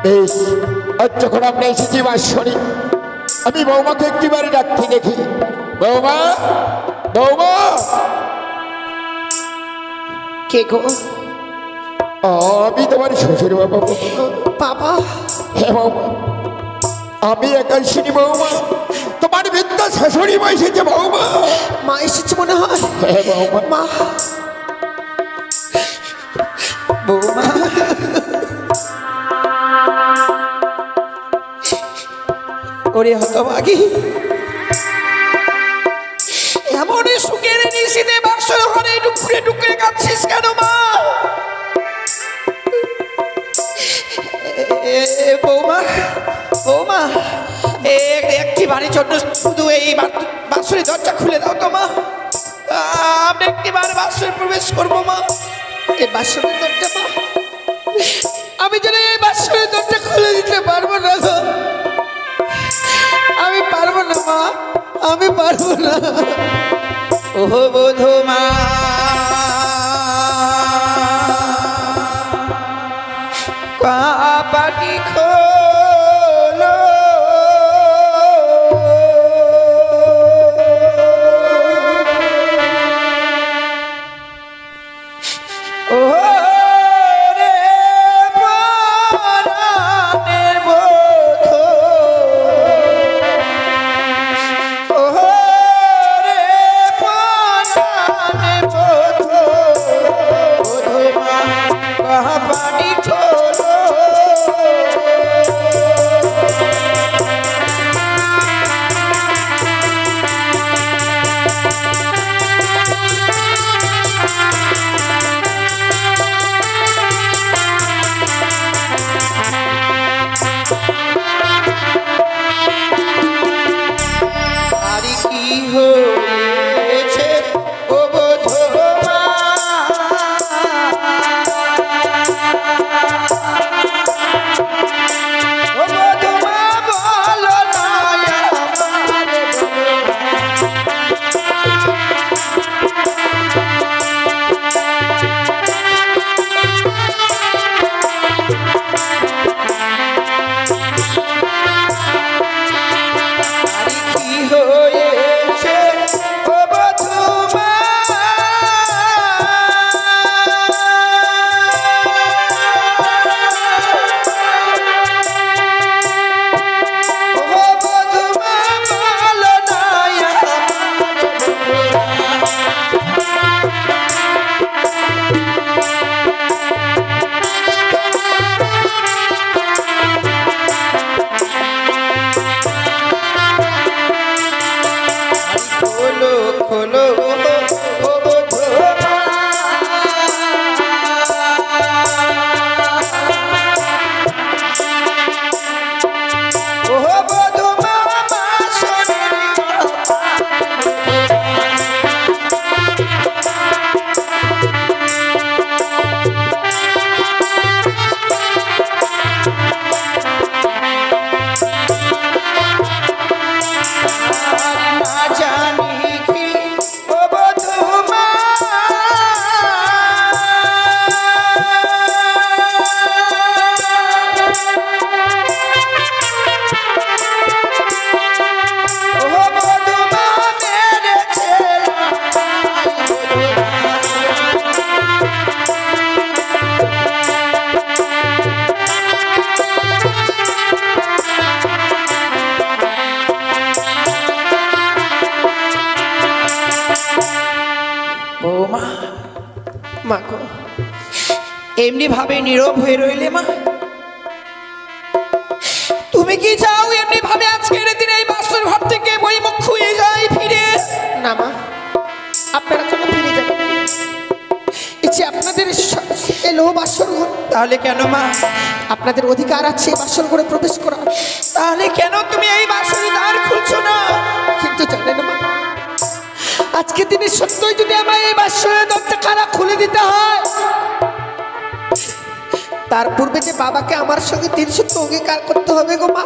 বেশ, আজ যখন আমরা এসেছি বাঁশবাড়ি, আমি বৌমাকে একটিবারে ডাকতে দেখি। বৌমা, বৌমা। কে গো? আমি তোমার শ্বশুর বাবা। বাবা। হ্যাঁ বৌমা, আমি একা শুনি বৌমা, তোমার বিদ্যা শাশুড়ি মা এসেছে বৌমা। মা এসেছে মনে হয়। হ্যাঁ বৌমা। মা, বৌমা, ওরে হতভাগী, এমন সুখের নিশিতে বাক্সর ঘরে ডুকরে ডুকরে কাঁদছিস কেন মা? বৌমা, বৌমা, একটি বাড়ির জন্য শুধু এই বাক্সরের দরজা খুলে দাও তো মা। আমি একটিবার বাক্সরে প্রবেশ করবো মা। এই বাক্সরের দরজা মা, আমি যেন এই বাক্সরের দরজা খুলে দিতে পারবো না গো। আমি পারবো না মা, আমি পারবো না। ওহো বধূ মা, পাটি খোলো, ও রে প্রাণের বধূ, ও রে প্রাণের বধূ, বধূ মা পাটি খোলো। আরে কি হয়েছে ও বধূ মা? ও বধূ মা বলো না আমার কি হয়েছে ও বধূ মা? ও বধূ মা বলো না খোলো খোলো ও বধূ মা। ও বধূ মা বাঁশরের না জানি কি ও বধূ মা। ও বধূ মা মেরেছে বৌমা। মা গো, এমনি ভাবে নীরব হয়ে রইলে মা? তুমি কি চাও এমনি ভাবে আজকের দিনে এই বাসর ঘর থেকে বই মুখ খুঁয়ে যাই ফিরে? না মা, আপনারা কেন ফিরে যাবেন? ইচ্ছে আপনাদের এলো বাসর ঘর, তাহলে কেন মা? আপনাদের অধিকার আছে বাসর ঘরে প্রবেশ করা, তাহলে কেন তুমি এই বাসরে দ্বার খুলছো না? কিন্তু জানেন মা, আজকের দিনে সত্যই যদি আমার এই বাসরের দরজা খারাপ খুলে দিতে হয়, তার পূর্বে যে বাবাকে আমার সঙ্গে 300 অঙ্গীকার করতে হবে গো মা।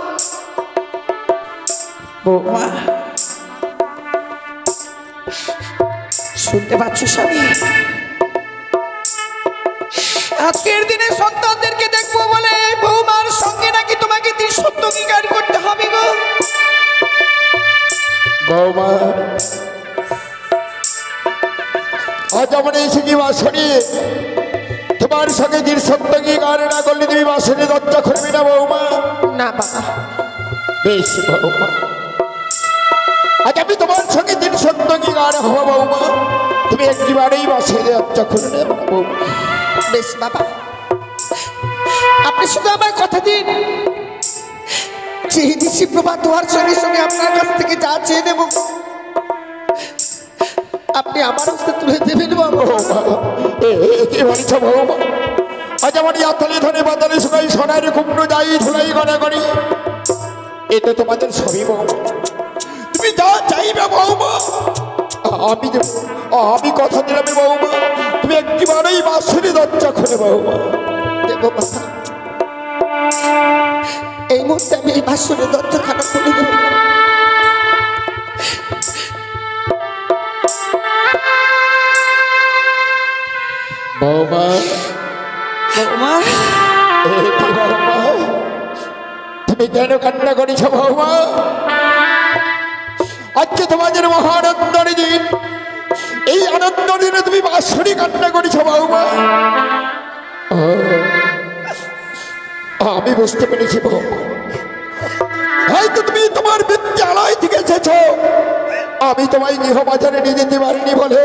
বৌমা, শুনতে পাচ্ছ স্বামী? আজকের দিনে সন্তানদেরকে দেখবো বলে বৌমার সঙ্গে বাঁশরি তোমার সঙ্গে দীর সপ্তাহে গান না করলে তুমি বাঁশরি দরজা খুলবি না বৌমা? না বাবা, বেশ বৌমা, আজ আমি তোমার সঙ্গে দীর সপ্তাহে গান হবো বৌমা, তুমি একবারেই বাঁশরি দরজা খুলে নেবে বৌমা। বেশ বাবা, আপনি শুধু আমার কথা দিন, চেয়ে দিচ্ছি প্রভাত হওয়ার সঙ্গে সঙ্গে আপনার কাছ থেকে যা চেয়ে নেব আপনি আমার হস্তে তুলে দেবেন বাবা। কি বলছো বৌমা? আজ আমার ইয়াতলি ধরে বাতালে শুকাই সোনার কুমড়ো যাই ধুলাই গড়া করি, এ তো তোমাদের সবই বৌমা, তুমি যা চাইবে বৌমা আমি দেব। আমি কথা দিলাম বৌমা, তুমি একবারেই বাঁশরি দরজা খুলে বৌমা। দেব বাবা, এই মুহূর্তে আমি এই বাসনের দরজা খারাপ করে দেব। বৌমা, বৌমা, বৌমা, তুমি কেন কান্না করেছ বৌমা? আজকে তোমাদের মহা আনন্দের দিন, এই আনন্দ দিনে তুমি বাঁশরি কান্না করেছ বৌমা। আমি বুঝতে পেরেছি বৌমা, হয়তো তুমি তোমার বিদ্যালয় থেকে এসেছ, আমি তোমায় গৃহবাজারে নিয়ে যেতে পারিনি বলে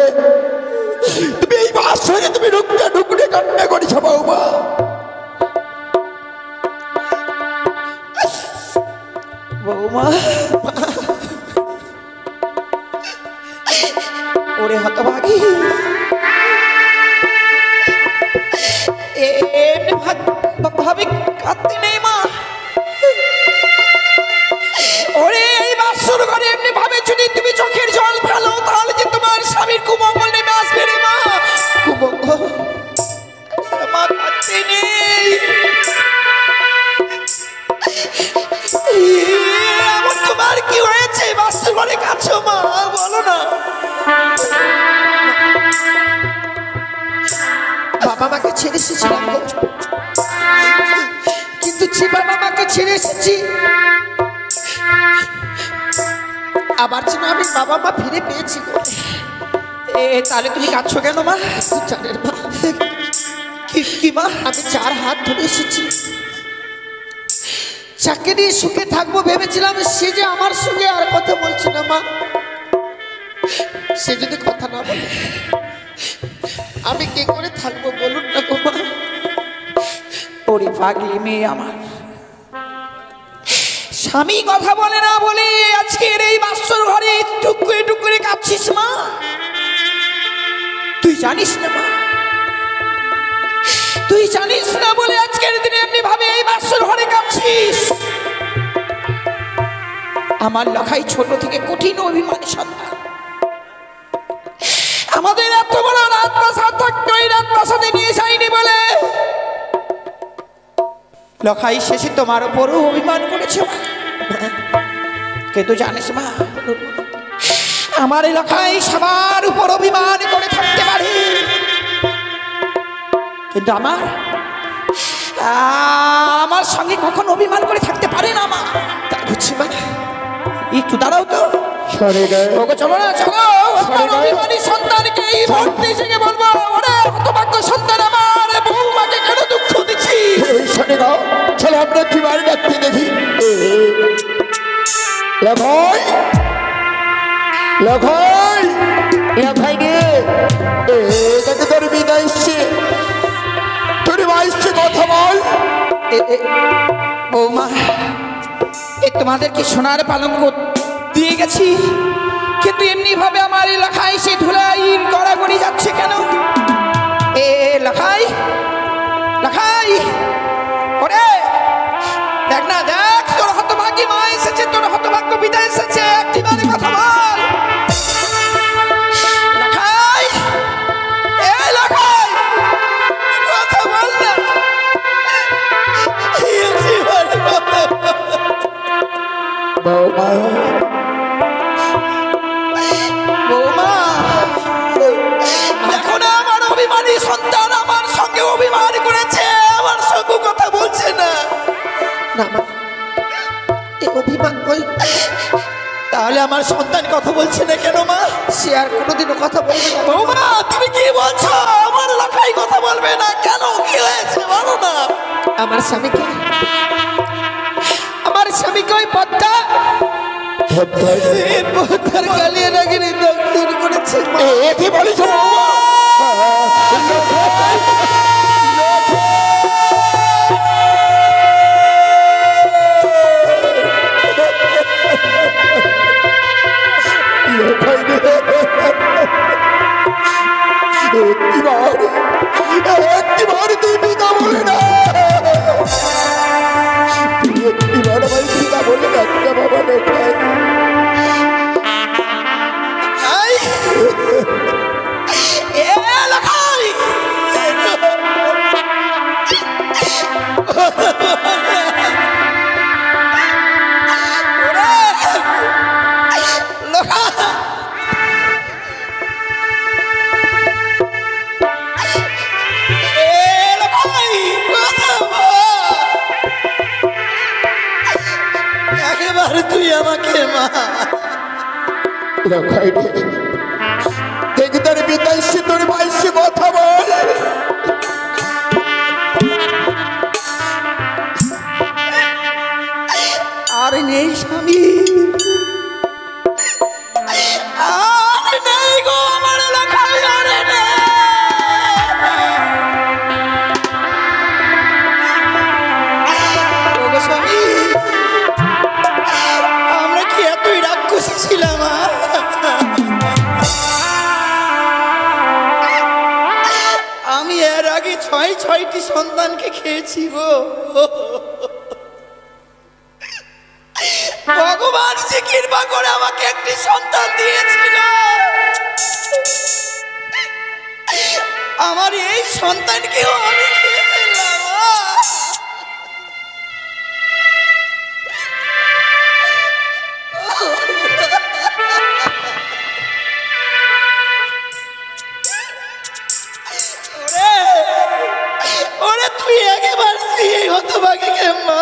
তুমি এই বাঁশরি তুমি ঢুকতে ঢুকতে কান্না করেছ বৌমা। বৌমা, ওরে হতভাগী, ভাবি কাঁদতে নেই মা। ওরে এই বাসর ঘরে এমনি ভাবে যদি তুমি চোখের জল ফেলো তাহলে যে তোমার স্বামীর কুমঙ্গল নেমে আসবে রে মা। কুমঙ্গল, মা কাঁদতে নেই, এমন তোমার কি হয়েছে বাসর ঘরে কাছো মা, বলো না। বাবা মাকে ছেড়ে এসেছিলাম গো, কিন্তু যে বাবা মাকে ছেড়ে এসেছি আবার যেন আমি বাবা মা ফিরে পেয়েছি গো। তাহলে তুমি কাঁদছো কেন মা? জানেন মা, কি মা? আমি চার হাত ধরে এসেছি, যাকে নিয়ে সুখে থাকবো ভেবেছিলাম, সে যে আমার সঙ্গে আর কথা বলছে না মা। সে যদি কথা না বলে আমি কি করে থাকবো বলুন না গো মা। ওরে পাগলি মেয়ে আমার, স্বামী কথা বলে না বলে আজকের এই বাসর ঘরে টুকরে টুকরে কাঁদছিস মা। তুই জানিস না মা, তুই জানিস না বলে আজকের দিনে এমনি ভাবে এই বাসর ঘরে কাঁদছিস। আমার লখাই ছোট থেকে কঠিন অভিমানী সন্তান, আমাদের এত বড় রাত বাসা থাকতো, এই রাত বাসাতে নিয়ে যায়নি বলে লখাই শেষে তোমার উপরও অভিমান করেছে মা। কিন্তু জানিস মা, আমার এলাকায় সবার উপর অভিমান করে থাকতে পারে, কিন্তু আমার সঙ্গে কখন অভিমান করে থাকতে পারে না মা। তা বুঝছি মা, একটু দাঁড়াও তো। ওকে চলো না, চলো। আমার অভিমানী সন্তানকে এই মুহূর্তে এসে বলবো, ওরে হতভাগ্য সন্তান আমার, বৌমাকে কেন দুঃখ দিচ্ছি। শোনে গাও, চলো আমরা কি বাড়ি ডাকতে দেখি। লখাই, লখাই, লখাই রে, এটাকে তোর বিদায় এসছে, তোর মা এসছে, কথা বল। বৌমা, এ তোমাদেরকে সোনার পালঙ্ক দিয়ে গেছি, কিন্তু এমনি ভাবে আমার এলাকায় সে ধুলাই গড়াগড়ি যাচ্ছে কেন? লখাই, লখাই, ওরে দেখ না, দেখ তোর হতভাগী মা এসেছে, তোর হতভাগ্য বিদায় এসেছে, একটিবারে কথা বল। লখাই, লখাই, কথা বল না। বৌমা, বৌমা, দেখো না আমার অভিমানী সন্তান আমার সঙ্গে অভিমান করেছে, আমার সঙ্গে কথা বলছে না। না মা, এই অভিমান ওই তাহলে আমার আমার সন্তান কথা বলছে না কেন মা? সে আর কোনোদিনও কথা বলবে না। বৌমা তুমি কি বলছো? আমার লাখাই কথা বলবে না কেন? কি হয়েছে বলো না। আমার স্বামীকে ওই পদ্মা পদ্মার কালিয়া নাগিনী দগ্ধ করেছে। এ কি বলিস একটিবার তুই পিতা বলে না, একটিবার আমার পিতা বলে না বাবা লোকাই। একেবারে তুই আমাকে মা দেখি তোর বিদেশি তোর বাইশে কথা বল। আর নেই স্বামী, আর নেই গো আমার এলাকায়, আর নেই। ওগো স্বামী, আমরা কি এতই রাক্ষসী ছিলাম? আমি এর আগে ছয়টি সন্তানকে খেয়েছি গো। ভগবান যে কৃপা করে আমাকে একটি সন্তান দিয়েছিল, আমার এই সন্তানকেও আমি খেয়ে ফেললাম। ওরে তুই একেবারে এই হতভাগীকে মা।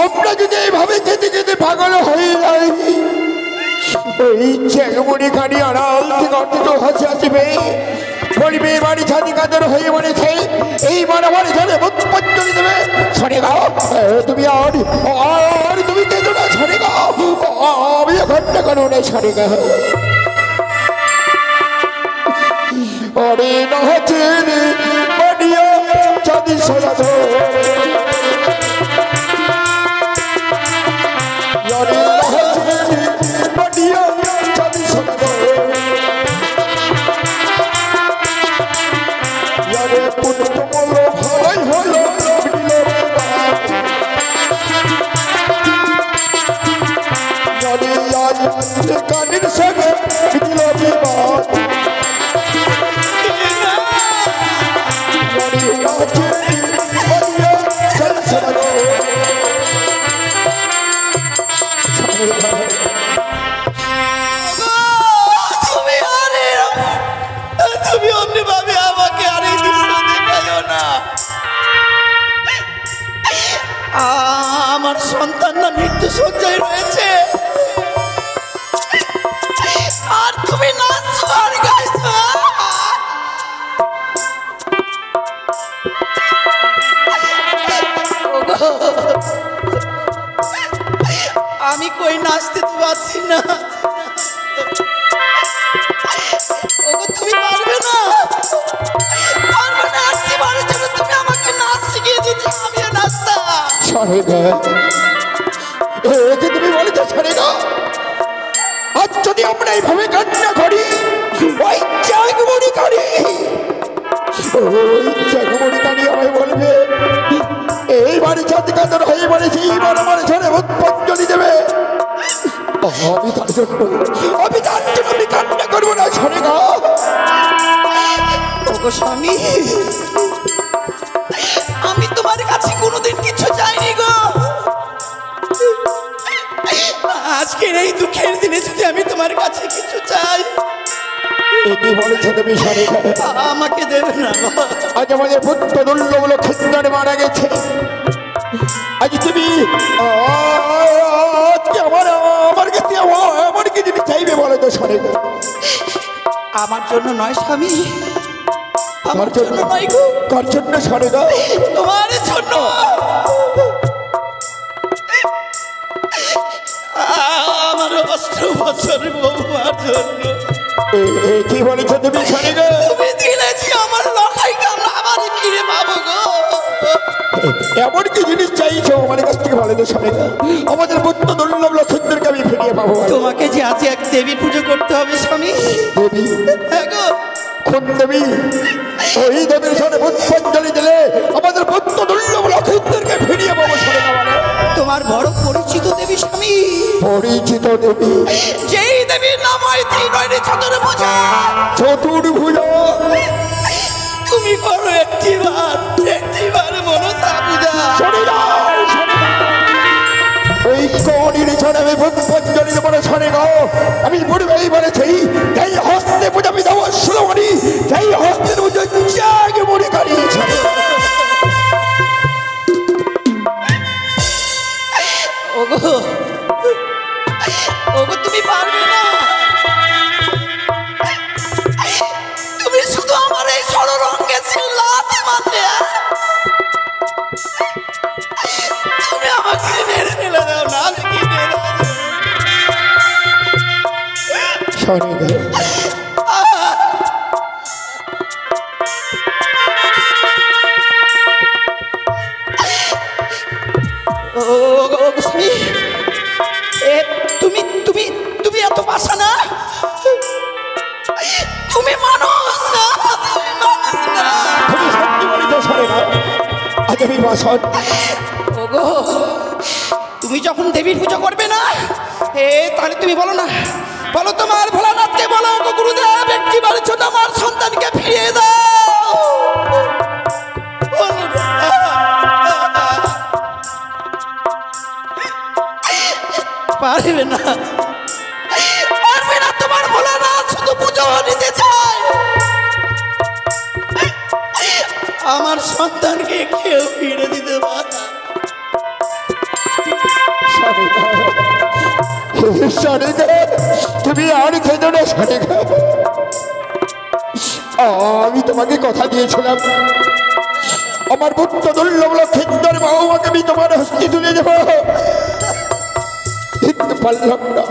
আমরা যদি এইভাবে যেতে যেতে পাগল হয়ে যাই, এই চেকমুড়ি কানি আড়াল থেকে অর্থিত হাসি আসবে, বলবে বাড়ি ছাদি কাদের হয়ে মরেছে, এই মারামারি ধরে চলে দেবে। ছড়ে গাও তুমি, আর তুমি কেঁদো না, ছড়ে গাও, আমি ঘন্টা করো না, ছড়ে গাও। অরে নহচে বাড়িয়া চাঁদি সরাজ, অরে নহচে বাড়িয়া চাঁদি সরাজ, অরে পুত্র বলো ভাই হলো কানের সঙ্গে দিল বিবাদ। তুমি অমনি ভাবে আমাকে আর এই দৃশ্য দেখাইও না। আমার সন্তান না মৃত্যু সজ্জায় রয়েছে, আর তুমি নাচছো আর গাইছো। আমি কই নাচতে তো পারছি না। ওগো তুমি পারবে না, পারবে না। আসতে জন্য তুমি আমাকে নাচ শিখিয়ে দিতে, আমি নাচতাম। সরে গা, একে তুমি বলেছো সরে গা। আজ যদি আমরা এইভাবে কান্না করি, ওই জাগমণি কারি, ওই জাগমণি কারি আমায় বলবে এইবারে চাঁদ কাতর হয়ে বলেছে, এইবার আমার ঝরে উৎপঞ্জলি দেবে। আমি তার জন্য আমি কান্না করবো না, সরে গা। ওগো স্বামী, আমি তোমার কাছে কোনোদিন কিছু চাইনি গো। আজকের এই দুঃখের দিনে যদি আমি তোমার কাছে কিছু চাই, কি বলেছো তুমি, সরে গা। আমাকে দেবে না। আজ আমাদের পুত্র দুর্লভ লক্ষিন্দর মারা গেছে, আজ তুমি আজকে আমার কাছে আমার কি জিনিস চাইবে বলো তো, সরে গা। আমার জন্য নয় স্বামী, আমার জন্য নয় গো। কার জন্য, সরে গা। তোমার জন্য। আমার 8 বছর বৌমার জন্য। কি বলেছ তুমি, সরে গা। তুমি দিলেছি আমার লড়াই কামড়া আমার ফিরে পাবো গো। এমন কি জিনিস চাইছো আমার কাছ থেকে, বলে তো সরে গা। আমাদের পুত্র দুর্লভ লক্ষিন্দরকে আমি ফিরিয়ে পাবো। তোমাকে যে আজ এক দেবীর পুজো করতে হবে স্বামী। দেবী? হ্যাঁ গো। কোন দেবী? ওই দেবীর সাথে পুষ্পাঞ্জলি দিলে আমাদের পুত্র দুর্লভ লক্ষিন্দরকে ফিরিয়ে পাবো, সরে গা। মানে তোমার বড় পরিচিত দেবী স্বামী। পরিচিত দেবী? যেই দেবীর নাম হয় চতুর্ভুজা। চতুর্ভুজা? তুমি করো একটিবার মনসা পূজা। ওই কড়ির ছড়ে আমি পুষ্পাঞ্জলি দেবো না, সরে গা। আমি পূর্বেই বলেছি, যাই হস্তে পূজাবি দেবো সুলমণি, যাই হস্তের পুজো জাগে মনে কারি। ওগো ওগো তুমি পারবে না। তুমি শুধু আমার এই ষড়রঙ্গে লাথি মারলে, তুমি আমাকে মেরে ফেলে দাও না। সরে গা। তুমি তুমি তুমি এত পাশা না, তুমি মানুষ না, তুমি মানুষ না। তুমি সত্যি বলি তো, সরে গা। আজ আমি বাসন। ওগো তুমি যখন দেবীর পুজো করবে না, তাহলে তুমি বলো না, বলো তোমার ভোলানাথকে বলো, ওগো গুরুদেব একটিবার ছোট আমার সন্তানকে ফিরিয়ে দাও। পারবে না, পারবে না। তোমার ভোলানাথ শুধু পুজো নিতে চায়, আমার সন্তানকে কেউ ফিরে দিতে পারে না। তুমি আর খেতো না সারিকা। আমি তোমাকে কথা দিয়েছিলাম আমার পুত্র দুর্লভ লক্ষিন্দর বাবুমাকে আমি তোমার হস্তে তুলে দেবো, কিন্তু পারলাম না।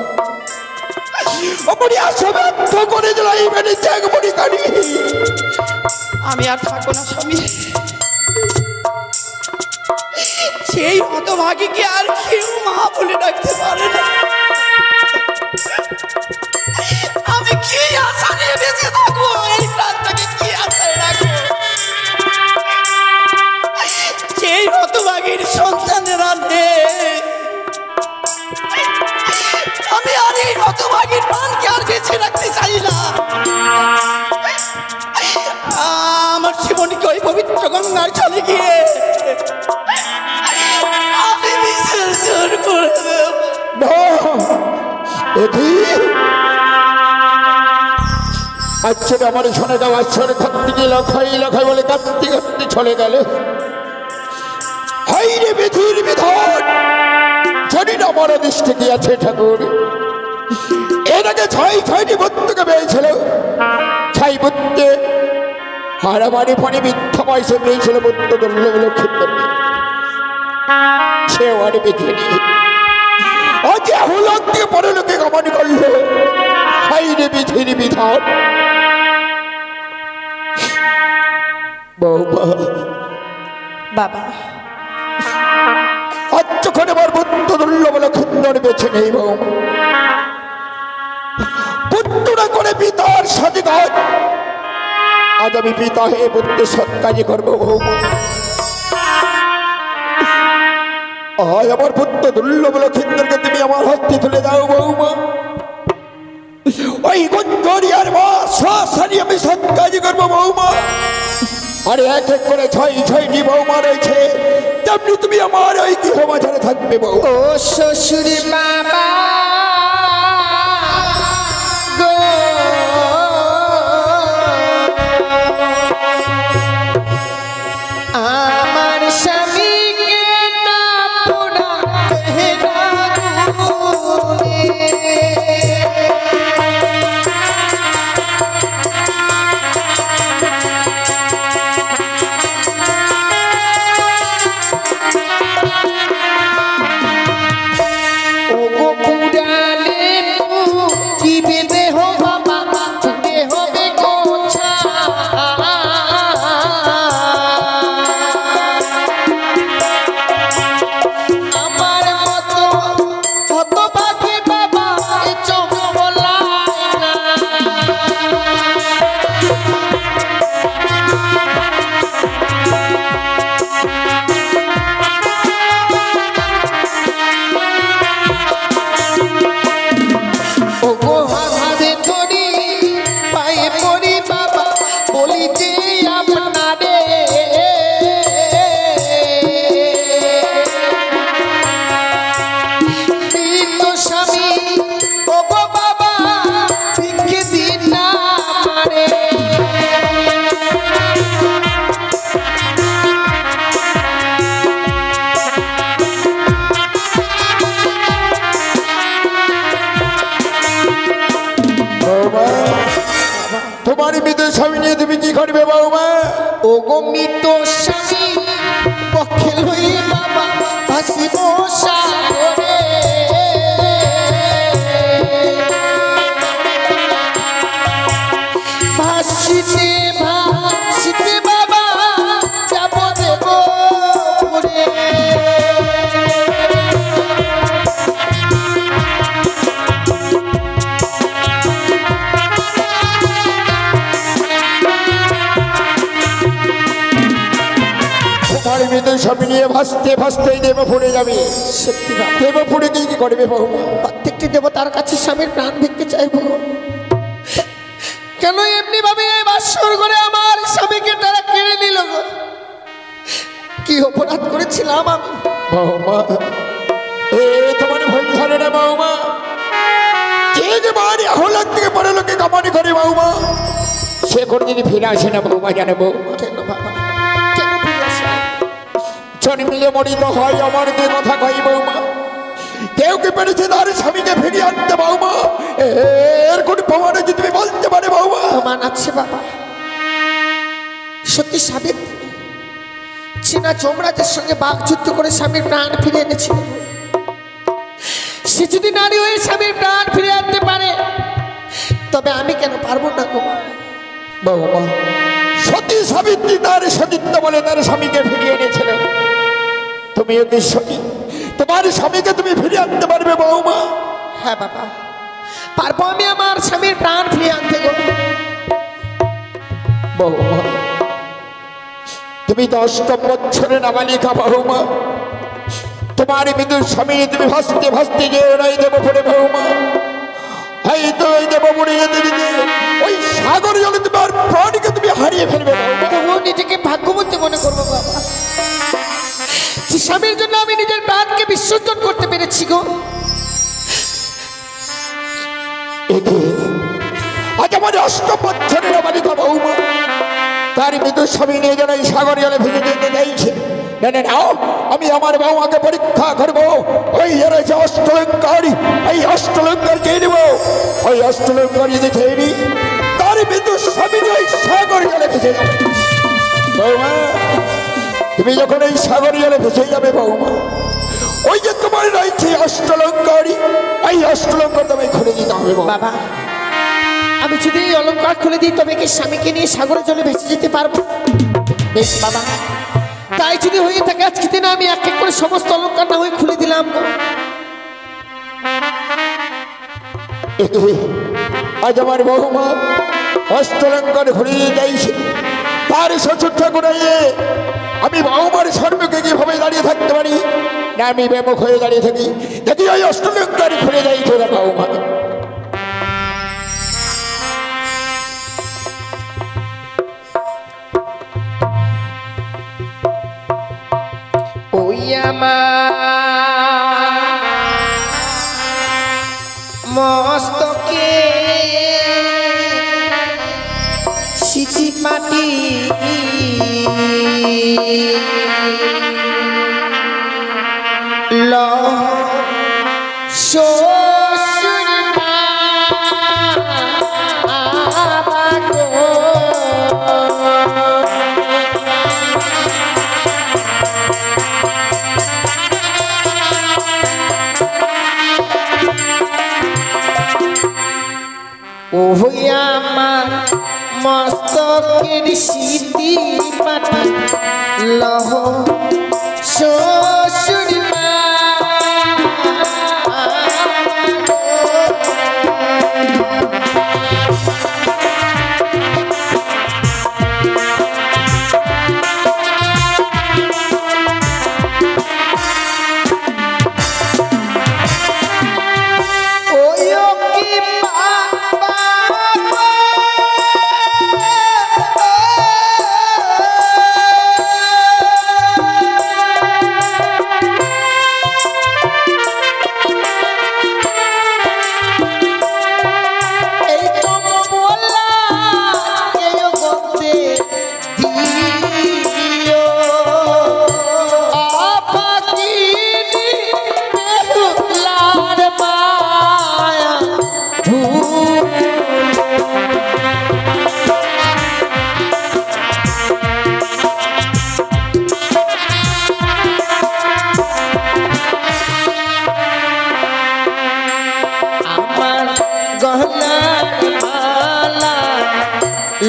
অমনি আসবাধ্য করে দিলাই মেনে জাগমনি কানি। আমি আর থাকবো না স্বামী, সেই হতভাগীকে আর কেউ মা বলে ডাকতে পারে না। আমি কি আশা নিয়ে বেঁচে থাকবো? এই প্রাণটাকে কি আশায় রাখবো? সেই হতভাগীর সন্তানেরা নেই। আমি আর এই হতভাগীর প্রাণকে আর বেঁচে রাখতে চাই না। আমার জীবনকে ওই পবিত্র গঙ্গার চলে গিয়ে আমি বিসর্জন করে দেব। আচ্ছা আমার শোনে যাও, আচ্ছরে থাকতে গিয়ে লখাই লখাই বলে কাঁদতে কাঁদতে চলে গেল। হাই রে বিধির বিধান, জানি না আমার দৃষ্টি কি আছে ঠাকুর। এর আগে ছয়টি বুদ্ধকে পেয়েছিল, ছয় বুদ্ধে হারামারি ফোনে মিথ্যা পয়সা পেয়েছিল বুদ্ধ দুর্লভ লক্ষিন্দর। সেও আর বেঁধে নিয়ে আজ হুলক দিয়ে পরে লোকে গমন করলো। হাই রে বিধির বিধান। বৌমা বাবা, আজ যখন আমার বুদ্ধ দুর্লভ লক্ষিন্দর বেছে নেই বৌমা, পুত্ররা করে পিতার সাথে কাজ। আজ আমি পিতা হয়ে বুদ্ধের সৎ কাজে করবো বৌমা। আজ আমার পুত্র দুর্লভ লক্ষিন্দরকে তুমি আমার হস্তে তুলে দাও বৌমা। ওই গুঞ্জরিয়ার মা শ্বাসানি আমি সৎ কাজে করবো বৌমা। আর এক এক করে ছয়টি বৌমা রয়েছে, তেমনি তুমি আমার ওই গৃহ মাঝারে থাকবে বৌমা। ও শ্বশুর বাবা গো, আমার স্বামীকে না পোড়া তোমার মৃত স্বামী নিয়ে তুমি কি করবে বৌমা? ও গো মৃত স্বামী পক্ষে লই বাবা ভাসিব সাগরে। ভাসিতে ভাসিতে বাবা যাব দেব পুরে। তোমার মৃত স্বামী নিয়ে ভাসতে ভাসতেই দেবপুরে যাবে। সত্যি বাবা, দেবপুরে কি কি করবে বৌমা? প্রত্যেকটি দেবতার কাছে স্বামীর প্রাণ ভিক্ষে চাইব। কেন এমনি ভাবে এই বাসর করে আমার স্বামীকে তারা কেড়ে নিল গো? কি অপরাধ করেছিলাম আমি? বৌমা এ তোমার ভুল ধারণা বৌমা। যে যে বাড়ি হলার থেকে বড় লোকে কামানি করে বৌমা, সে কোনদিন ফিরে আসে না বৌমা, জানে বৌমা। কেন বাবা, কেন ফিরে জন্মিলে মরিত হয় আমার যে কথা কই বৌমা, কেউ কি পেরেছে তার স্বামীকে ফিরিয়ে আনতে বৌমা? এর কোন প্রমাণ যদি তুমি বলতে পারে বৌমা? প্রমাণ আছে বাবা। সত্যি সাবিত্রী চীনা যমরাজের সঙ্গে বাকযুদ্ধ করে স্বামীর প্রাণ ফিরে এনেছিল। সে যদি নারী হয়ে স্বামীর প্রাণ ফিরে আনতে পারে, তবে আমি কেন পারবো না গো বৌমা? সতী সাবিত্রী তার সতীত্ব বলে তার স্বামীকে ফিরিয়ে এনেছিল। তুমিও কি সতী? তোমার স্বামীকে তুমি ফিরিয়ে আনতে পারবে বৌমা? হ্যাঁ বাবা, পারবো আমি আমার স্বামীর প্রাণ ফিরে আনতে গো। বৌমা তুমি তো অষ্টম বছরে নাবালিকা বৌমা, তোমার মৃদুর স্বামী তুমি ভাসতে ভাসতে গিয়ে ওরাই দেব পড়ে বৌমা। হয়তো ওই দেব পড়ে যেতে যেতে ওই সাগর জলে তোমার প্রাণীকে তুমি হারিয়ে ফেলবে বৌমা। তবুও নিজেকে ভাগ্যবতী মনে করবো বাবা, যে স্বামীর জন্য আমি নিজের প্রাণকে বিসর্জন করতে পেরেছি গো। আজ আমার অষ্টম বছরের নাবালিকা বৌমা তার মৃদুর স্বামী নিয়ে যেন এই সাগর জলে ভেঙে যেতে চাইছে। না না না, আমি আমার বৌমাকে পরীক্ষা করবো। ওই রয়েছে অষ্টলঙ্কারী, এই অষ্টলঙ্কার কে নেব? ওই অষ্টলঙ্কার যদি খেয়ে নি, তার মৃদুর স্বামী ওই সাগর জলে ভেসে যাবে। বৌমা তুমি যখন এই সাগর জলে ভেসে যাবে বৌমা, ওই যে তোমার রয়েছে অষ্টলঙ্কারী, এই অষ্টলঙ্কার তোমায় খুলে দিতে হবে বাবা। আমি যদি এই অলঙ্কার খুলে দিই, তবে কি স্বামীকে নিয়ে সাগরের জলে ভেসে যেতে পারবো? বেশ বাবা, তাই যদি হয়ে থাকে আজকে দিনে আমি এক এক করে সমস্ত অলঙ্কার না হয়ে খুলে দিলাম। আজ আমার বৌমা অষ্টলঙ্কার ঘুরিয়ে যাইছে, তার শ্বশুর ঠাকুর আমি বৌমার সর্বকে কিভাবে দাঁড়িয়ে থাকতে পারি না? আমি বেমুখ হয়ে দাঁড়িয়ে থাকি, দেখি ওই অষ্টলঙ্কার ঘুরে যাই তোরা বৌমা। ওই আমার মস্তকে সিটি মাটি শ্বশুর মা আবাগো। ওই আমার মস্তকের স্মৃতি পাঠা লহ শ্বশুর মা।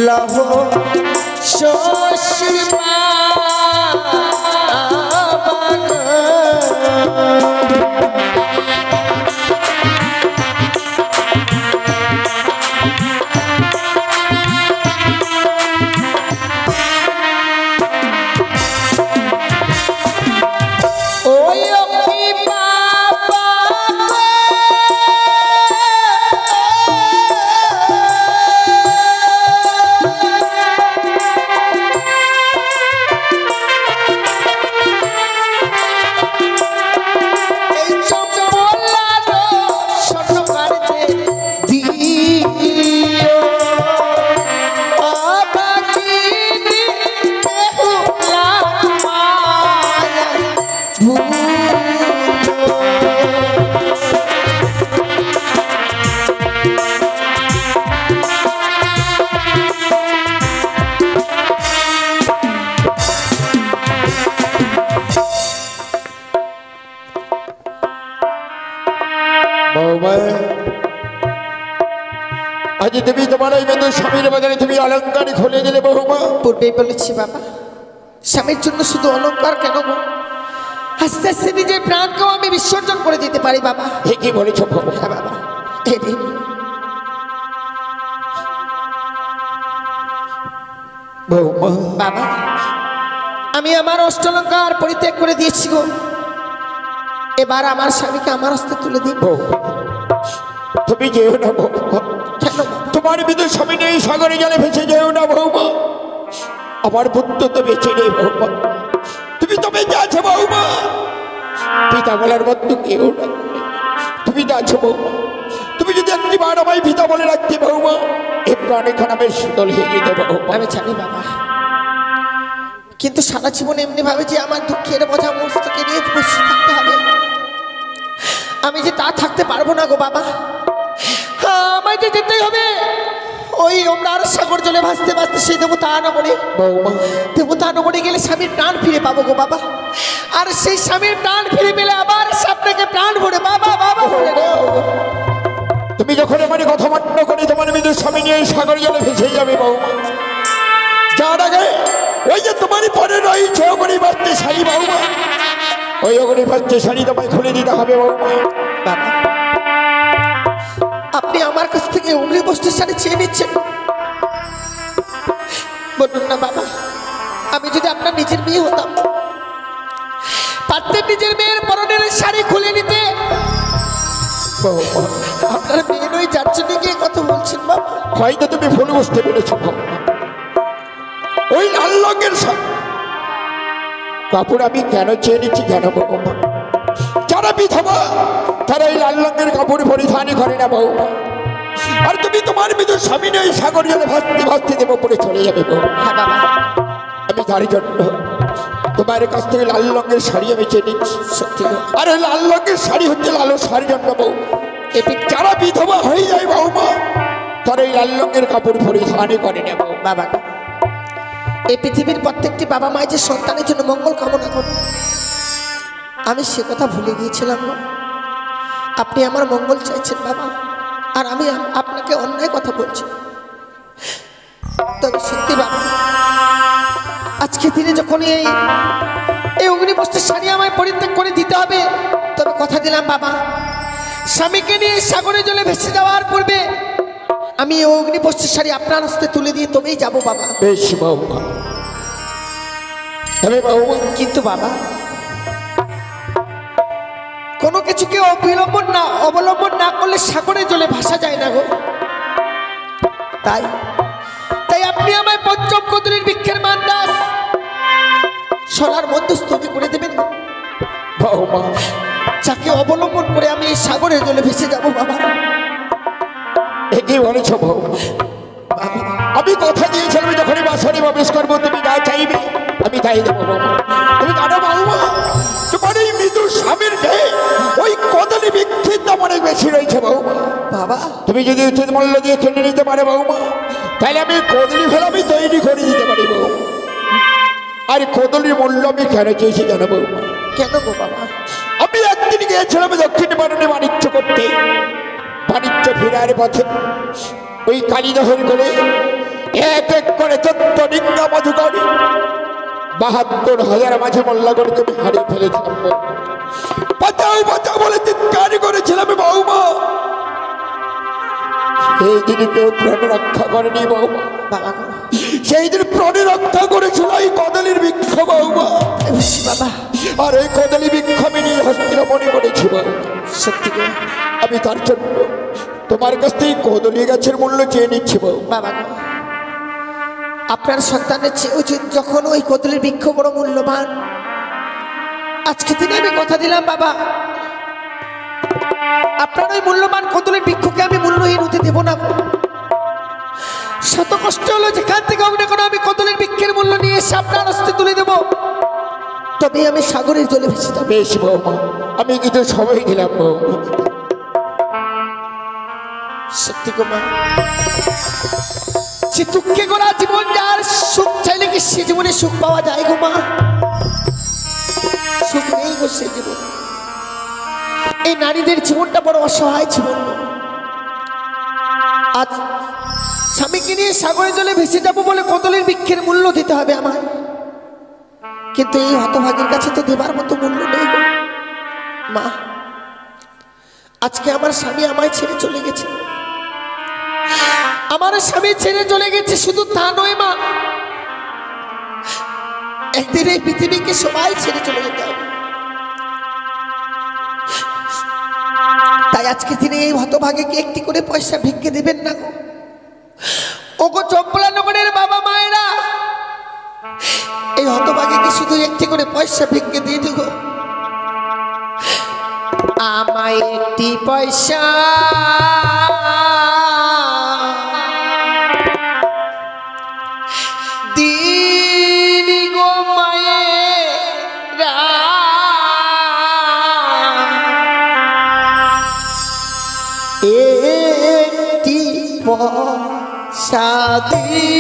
লহ শ্বশুর মা বৌমা, আজ তুমি তোমার এই মেয়েদের স্বামীর বদলে তুমি অলঙ্কার খুলে দিলে বৌমা। পূর্বেই বলেছি বাবা, স্বামীর জন্য শুধু অলঙ্কার কেন গো, আস্তে আস্তে নিজের প্রাণকেও আমি বিসর্জন করে দিতে পারি বাবা। ঠিকই বলেছ বৌমা। হ্যাঁ বাবা, এই দিন বৌমা, বাবা, আমি আমার অষ্টলঙ্কার পরিত্যাগ করে দিয়েছি গো। এবার আমার স্বামীকে আমার হস্তে তুলে দিন। বৌমা, তুমি যেও না বৌমা। কেন বাবা? তোমার বিদুর স্বামী নেই, সাগরে জলে ভেসে যেও না বৌমা। আমার পুত্র তো বেঁচে নেই বৌমা, তুমি তো বেঁচে আছো বৌমা। পিতা বলার মতো কেউ না, তুমি তো আছো বৌমা। তুমি যদি একটিবার আমায় পিতা বলে রাখতে বৌমা, এ প্রাণে খানাবে শীতল হয়ে যেতে বৌমা। আমি জানি বাবা, কিন্তু সারা জীবন এমনি ভাবে যে আমার দুঃখের বোঝা মস্তকে নিয়ে বসে থাকতে হবে, আমি যে তা থাকতে পারবো না গো বাবা। আমায় যে যেতেই হবে ওই ওমরার সাগর জলে ভাসতে ভাসতে সেই দেবতা নগরে। বৌমা, দেবতা নগরে গেলে স্বামীর প্রাণ ফিরে পাবো গো বাবা। আর সেই স্বামীর প্রাণ ফিরে পেলে আবার সাপটাকে প্রাণ ভরে বাবা বাবা বলে ডাকবো গো। তুমি যখন আমার কথা মান্য করে তোমার বিদুর স্বামী নিয়ে সাগরে জলে ভেসে যাবে বৌমা, যার আগে ওই যে তোমারই পরে রয়েছে অগণি বাচ্চে শাড়ি বৌমা, ওই অগণি বাচ্চে শাড়ি তোমায় খুলে দিতে হবে বৌমা। বাবা, আপনি আমার কাছ থেকে উংলি বস্তুর শাড়ি চেয়ে নিচ্ছেন, বলুন না বাবা। আমি যদি আপনার নিজের মেয়ে হতাম, পারতেন নিজের মেয়ের পরনের শাড়ি খুলে নিতে। বৌমা, আপনার মেয়ে নই, যার জন্য গিয়ে কথা বলছেন বাবা। হয়তো তুমি ভুল বুঝতে পেরেছ বৌমা। ওই লাল রঙের কাপড় আমি কেন চেয়ে নিচ্ছি জানো বৌমা? যারা বিধবা তারা এই লাল রঙের কাপড় পরিধানই করে না বৌমা। আর তুমি তোমার বিদুর স্বামী নেই, সাগর জলে ভাসতে ভাসতে দেবো পরে চলে যাবে বৌমা। হ্যাঁ বাবা, আমি তার জন্য তোমার কাছ থেকে লাল রঙের শাড়ি আমি চেয়ে নিচ্ছি। সত্যি গো। আর ওই লাল রঙের শাড়ি হচ্ছে লাল শাড়ির জন্য বৌমা। যারা বিধবা হয়ে যায় বৌমা, তারা এই লাল রঙের কাপড় পরিধানই করে না বৌমা। বাবা গো, এই পৃথিবীর প্রত্যেকটি বাবা মায়ের যে সন্তানের জন্য মঙ্গল কামনা করে, আমি সে কথা ভুলে গিয়েছিলাম গো। আপনি আমার মঙ্গল চাইছেন বাবা, আর আমি আপনাকে অন্যায় কথা বলছি। তবে সত্যি বাবা, আজকে দিনে যখন এই অগ্নিবস্ত্রের শাড়ি আমায় পরিত্যাগ করে দিতে হবে, তবে কথা দিলাম বাবা, স্বামীকে নিয়ে সাগরে জলে ভেসে যাওয়ার পূর্বে আমি এই অগ্নিবস্ত্রের শাড়ি আপনার হস্তে তুলে দিয়ে তবেই যাবো বাবা। বেশ বৌমা, তবে বৌমা, কিন্তু বাবা, কোনো কিছুকে অবলম্বন না করলে সাগরে জলে ভাসা যায় না গো। তাই আপনি আমায় পঞ্চম কদলীর বৃক্ষের মান্দাস সলার মধ্যস্থকে করে দেবেন বৌমা, যাকে অবলম্বন করে আমি এই সাগরের জলে ভেসে যাব বাবা। একই বলেছ বৌমা। আমি কথা দিয়েছিলাম যখনই বাসনে প্রবেশ করবো তুমি যা চাইবে আমি তাই দেবো বৌমা। তুমি জানো বৌমা, তোমার এই মৃদু স্বামীর নেই ওই কদলী বৃক্ষের দাম অনেক বেশি রয়েছে বৌমা। বাবা, তুমি যদি উচিত মূল্য দিয়ে কিনে নিতে পারে বৌমা, তাহলে আমি কদলী ফেলে আমি তৈরি করে দিতে পারি বৌমা। আর কদলীর মূল্য আমি কেন চেয়েছি জানো বৌমা? কেন গো বাবা? আমি একদিন গিয়েছিলাম দক্ষিণ বারণে বাণিজ্য করতে। বাণিজ্য ফেরার পথে ওই কালীদহের করে এক এক করে 14 ডিঙ্গা মধুকর 72,000 মাঝে মোল্লাগড়কে আমি হারিয়ে ফেলেছিলাম। বাঁচাও বাঁচাও বলে চিৎকার করেছিলাম বৌমা। সেই দিন কেউ প্রাণ রক্ষা করেনি বৌমা। বাবা গো, সেই দিন প্রাণে রক্ষা করেছিল এই কদলীর বৃক্ষ বৌমা। বাবা, আর এই কদলী বৃক্ষ আমি নিয়ে হস্তিরা মনে করেছি বৌমা। সত্যি গো আমি তার জন্য তোমার কাছ থেকে কদলী গাছের মূল্য চেয়ে নিচ্ছি বৌমা। বাবা গো, আপনার সন্তানের চেয়ে উচিত যখন ওই কদলীর বৃক্ষ বড় মূল্যবান, আজকে দিনে আমি কথা দিলাম বাবা, আপনার ওই মূল্যবান কদলীর বৃক্ষকে আমি মূল্যহীন হতে দেব না। শত কষ্ট হলো যেখান থেকে হোক না কেন আমি কদলীর বৃক্ষের মূল্য নিয়ে এসে আপনার হস্তে তুলে দেব। তবে আমি সাগরের জলে ভেসে যাবো। বেশ বৌমা, আমি কিন্তু সবাই দিলাম বৌমা। সত্যি গো মা, সে দুঃখে গোড়া জীবন যার, সুখ চাইলে কি সে জীবনে সুখ পাওয়া যায় গো মা? সুখ নেই গো সে জীবন। এই নারীদের জীবনটা বড় অসহায় জীবন। আজ স্বামীকে নিয়ে সাগরের জলে ভেসে যাবো বলে কদলের বৃক্ষের মূল্য দিতে হবে আমার, কিন্তু এই হতভাগীর কাছে তো দেবার মতো মূল্য নেই গো মা। আজকে আমার স্বামী আমায় ছেড়ে চলে গেছে, আমার স্বামী ছেড়ে চলে গেছে। শুধু তা নয় মা, একদিন এই পৃথিবীকে সবাই ছেড়ে চলে যেতে হবে। তাই আজকের দিনে এই হতভাগীকে একটি করে পয়সা ভিক্ষে দেবেন না গো। ওগো চম্পলা নগরের বাবা মায়েরা, এই হতভাগীকে শুধু একটি করে পয়সা ভিক্ষে দিয়ে দিব। আমায় একটি পয়সা দিনি গো মায়েরা, একটি পয়সা দিনি।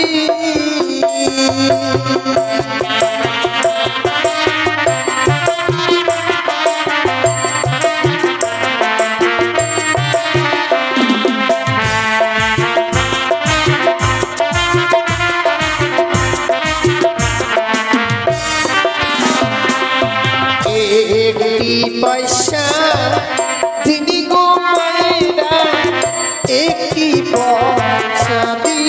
পয়সা দিনি গো মায়েরা, একটি পয়সা দিনি।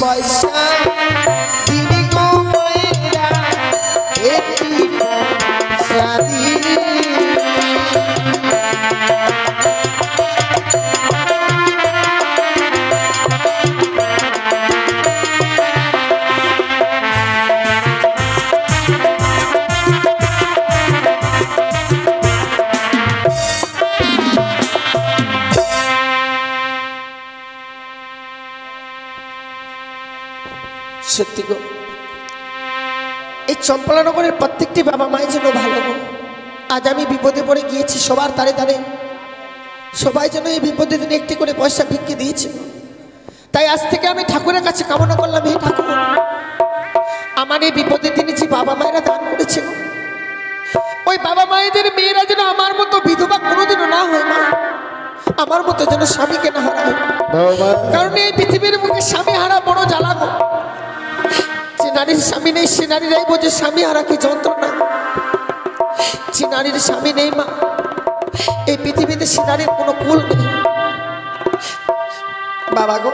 পয়সা দিদি গো মায়েরা একটি পয়সা দিদি। সত্যি গো, এই চম্পলানগরের প্রত্যেকটি বাবা মায়ের জন্য ভালো গো। আজ আমি বিপদে পড়ে গিয়েছি, সবার তারে তারে সবাই যেন এই বিপদের দিনে একটি করে পয়সা ভিক্ষে দিয়েছে। তাই আজ থেকে আমি ঠাকুরের কাছে কামনা করলাম, হে ঠাকুর, আমার এই বিপদের দিনে যে বাবা মায়েরা দান করেছে গো, ওই বাবা মায়েদের মেয়েরা যেন আমার মতো বিধবা কোনোদিনও না হয় মা, আমার মতো যেন স্বামীকে না হারায়। কারণ এই পৃথিবীর মুখে স্বামী হারা বড় জ্বালা গো। যে নারীর স্বামী নেই সে নারীরাই বোঝে স্বামী হারা কি যন্ত্রণা। যে নারীর স্বামী নেই মা, এই পৃথিবীতে সে নারীর কোনো কুল নেই। বাবা গো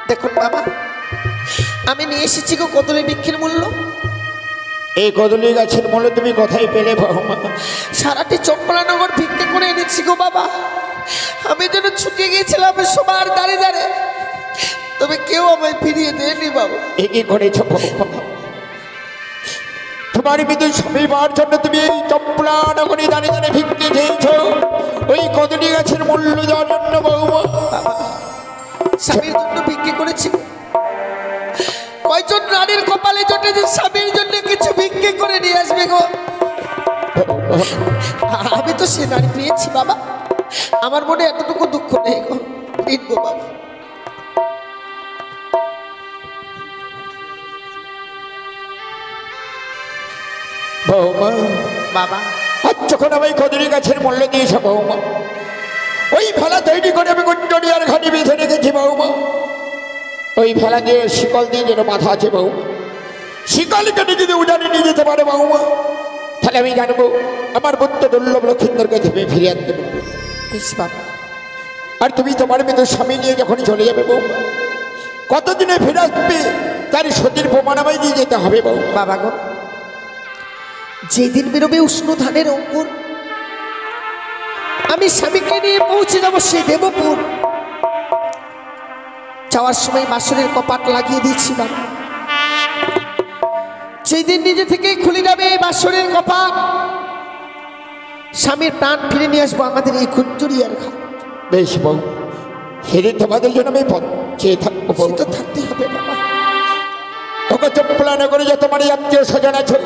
দেখুন বাবা, আমি নিয়ে এসেছি গো কদলী বৃক্ষের মূল্য। এই কদলী গাছের মূল্য তুমি কোথায় পেলে বৌমা? সারাটি চম্পলানগর ভিক্ষে করে এনেছি গো বাবা। আমি যেন ছুটে গিয়েছিলাম সবার দাঁড়ে দাঁড়ে, তবে কেউ আমায় ফিরিয়ে দেয়নি বাবা। এ কি করেছ বৌমা? তোমার মৃত্যু স্বামীবার জন্য তুমি এই চম্পলানগরে দাঁড়িয়ে দাঁড়িয়ে ভিক্ষে খেয়েছ, ওই কদলী গাছের মূল্য দেওয়ার জন্য বৌমা। বাবা স্বামীর জন্য ভিক্ষে করেছি। কয়জন নারীর কপালে জোটে যে স্বামীর জন্য কিছু ভিক্ষে করে নিয়ে আসবে গো? আমি তো সে নারী পেয়েছি বাবা, আমার মনে এতটুকু দুঃখ নেই গো। দিন গো বাবা। বৌমা বাবা আজ যখন আমি কদলী গাছের মূল্য দিয়েছ বৌমা, ওই ভেলা তৈরি করে আমি গুন্ডরিয়ার ঘাটি বেঁধে রেখেছি বৌমা। ওই ভেলা দিয়ে শিকল দিয়ে যেন বাঁধা আছে বৌমা। শিকল কেটে যদি উজানে নিয়ে যেতে পারে বৌমা, তাহলে আমি জানবো আমার পুত্র দুর্লভ লক্ষিন্দরকে তুমি ফিরে আনতে পারবে। বেশ বাবা। আর তুমি তোমার মৃত্যু স্বামী নিয়ে যখন চলে যাবে বৌমা, কতদিনে ফিরে আসবে তার সতীর প্রমাণ আমায় দিয়ে যেতে হবে বৌমা। বাবা গো, যেদিন বেরোবে উষ্ণ ধানের অঙ্কুর, আমি স্বামীকে নিয়ে পৌঁছে যাবো সেই দেবপুর। যাওয়ার সময় বাসনের কপাট লাগিয়ে দিয়েছি বাবা। সেই দিন নিজে থেকেই খুলে যাবে এই বাসনের কপাট, স্বামীর প্রাণ ফিরে নিয়ে আসবো আমাদের এই গুন্ডরিয়ার ঘাট। বেশ বউ, সেদিন তোমাদের জন্য আমি পথ চেয়ে থাকবো বউ। সে তো থাকতেই হবে বাবা। তোকে চম্পলানগরে যে তোমার আত্মীয় স্বজন আছে,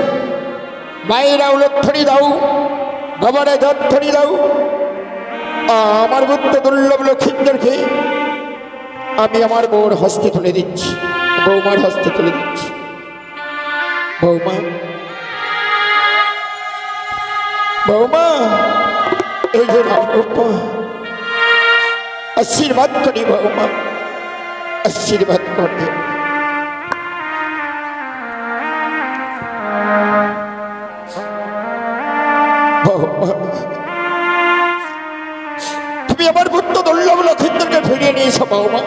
মায়েরা উলধ্বনি দাও, বাবারে ধর্ধনি দাও। আমার পুত্র দুর্লভ লক্ষিন্দরকে আমি আমার বউর হস্তে তুলে দিচ্ছি, বৌমার হস্তে তুলে দিচ্ছি। বৌমা, বৌমা, এই যে বৌমা, আশীর্বাদ করি বৌমা, আশীর্বাদ করি। তুমি আমার পুত্র দুর্লভ লক্ষিন্দরকে ফিরিয়ে নিয়েছো বৌমা।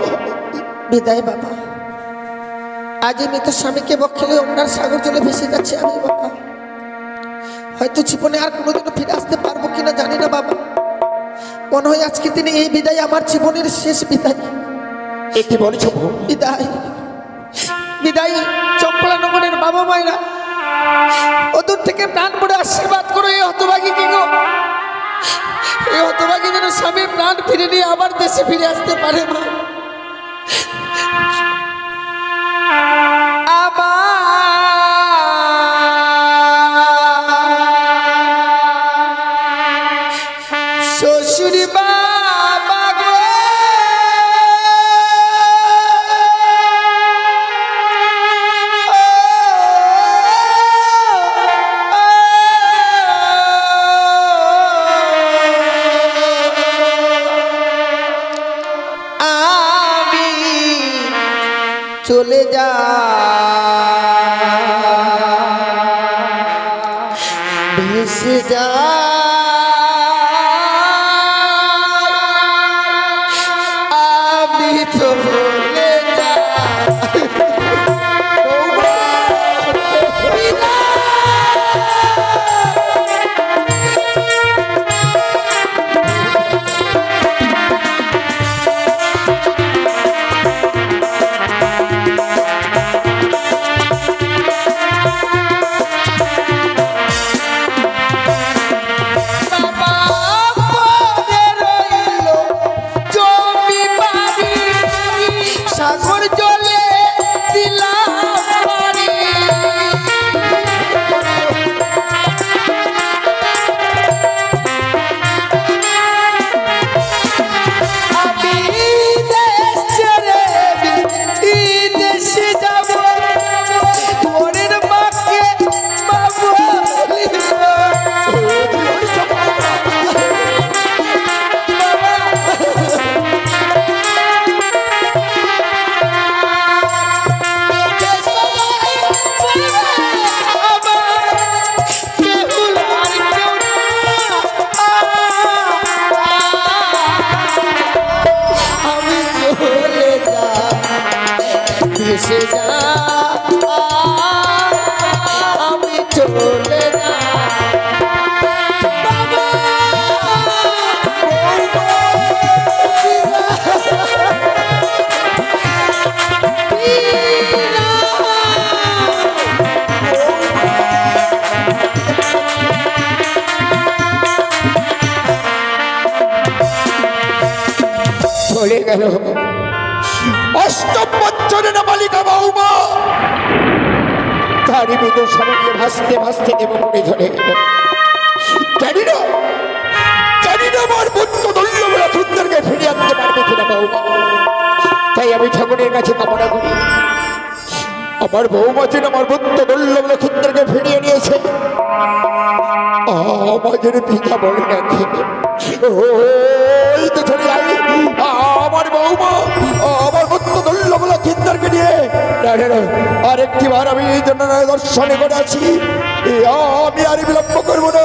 বিদায় বাবা। আজ আমি তো স্বামীকে বক্ষেলে অন্যার সাগর জলে ভেসে যাচ্ছে আমি বাবা। হয়তো জীবনে আর কোনোদিনও ফিরে আসতে পারবো কিনা জানি না বাবা। মনে হয় আজকের দিনে এই বিদায় আমার জীবনের শেষ বিদায়। কি বলেছো বিদায়, বিদায় চম্পলানগরের বাবা মায়েরা, ওদূর থেকে প্রাণ পড়ে আশীর্বাদ করো এই হতভাগী কি গো। এই হতভাগী যেন স্বামীর প্রাণ ফিরে নিয়ে আবার দেশে ফিরে আসতে পারে মা। শ্বশুর বাবা গো, আমি চলে যা ভেসে যা আমি তো বলে বলে দিলাম বাড়ি। আমি দেশ ছেড়ে বিদেশে যাব, মনের মাকে মা বলিব। ভেসে যা আমি চলে যা বাবা। চলে গেল অষ্টম বছরের বালিকা বৌমা, তারই মৃদু স্মরণীয় ভাসতে ভাসতে দেব মনে ধরে গেল। জানি না আমার পুত্র দুর্লভ সুন্দরকে ফিরিয়ে আনতে পারবে কিনা বৌমা। তাই আমি ঠাকুরের কাছে কামনা করি আমার বৌমা যেন আমার পুত্র দুর্লভ সুন্দরকে ফিরিয়ে নিয়েছে আমাদের পিতা বলে রাখে। ওই তো চলে যাই আমার বৌমা আমার পুত্র দুর্লভ লক্ষিন্দরকে নিয়ে আরেকটি বার আমি এই জন্য দর্শনে করে আছি। আমি আর বিলম্ব করবো না।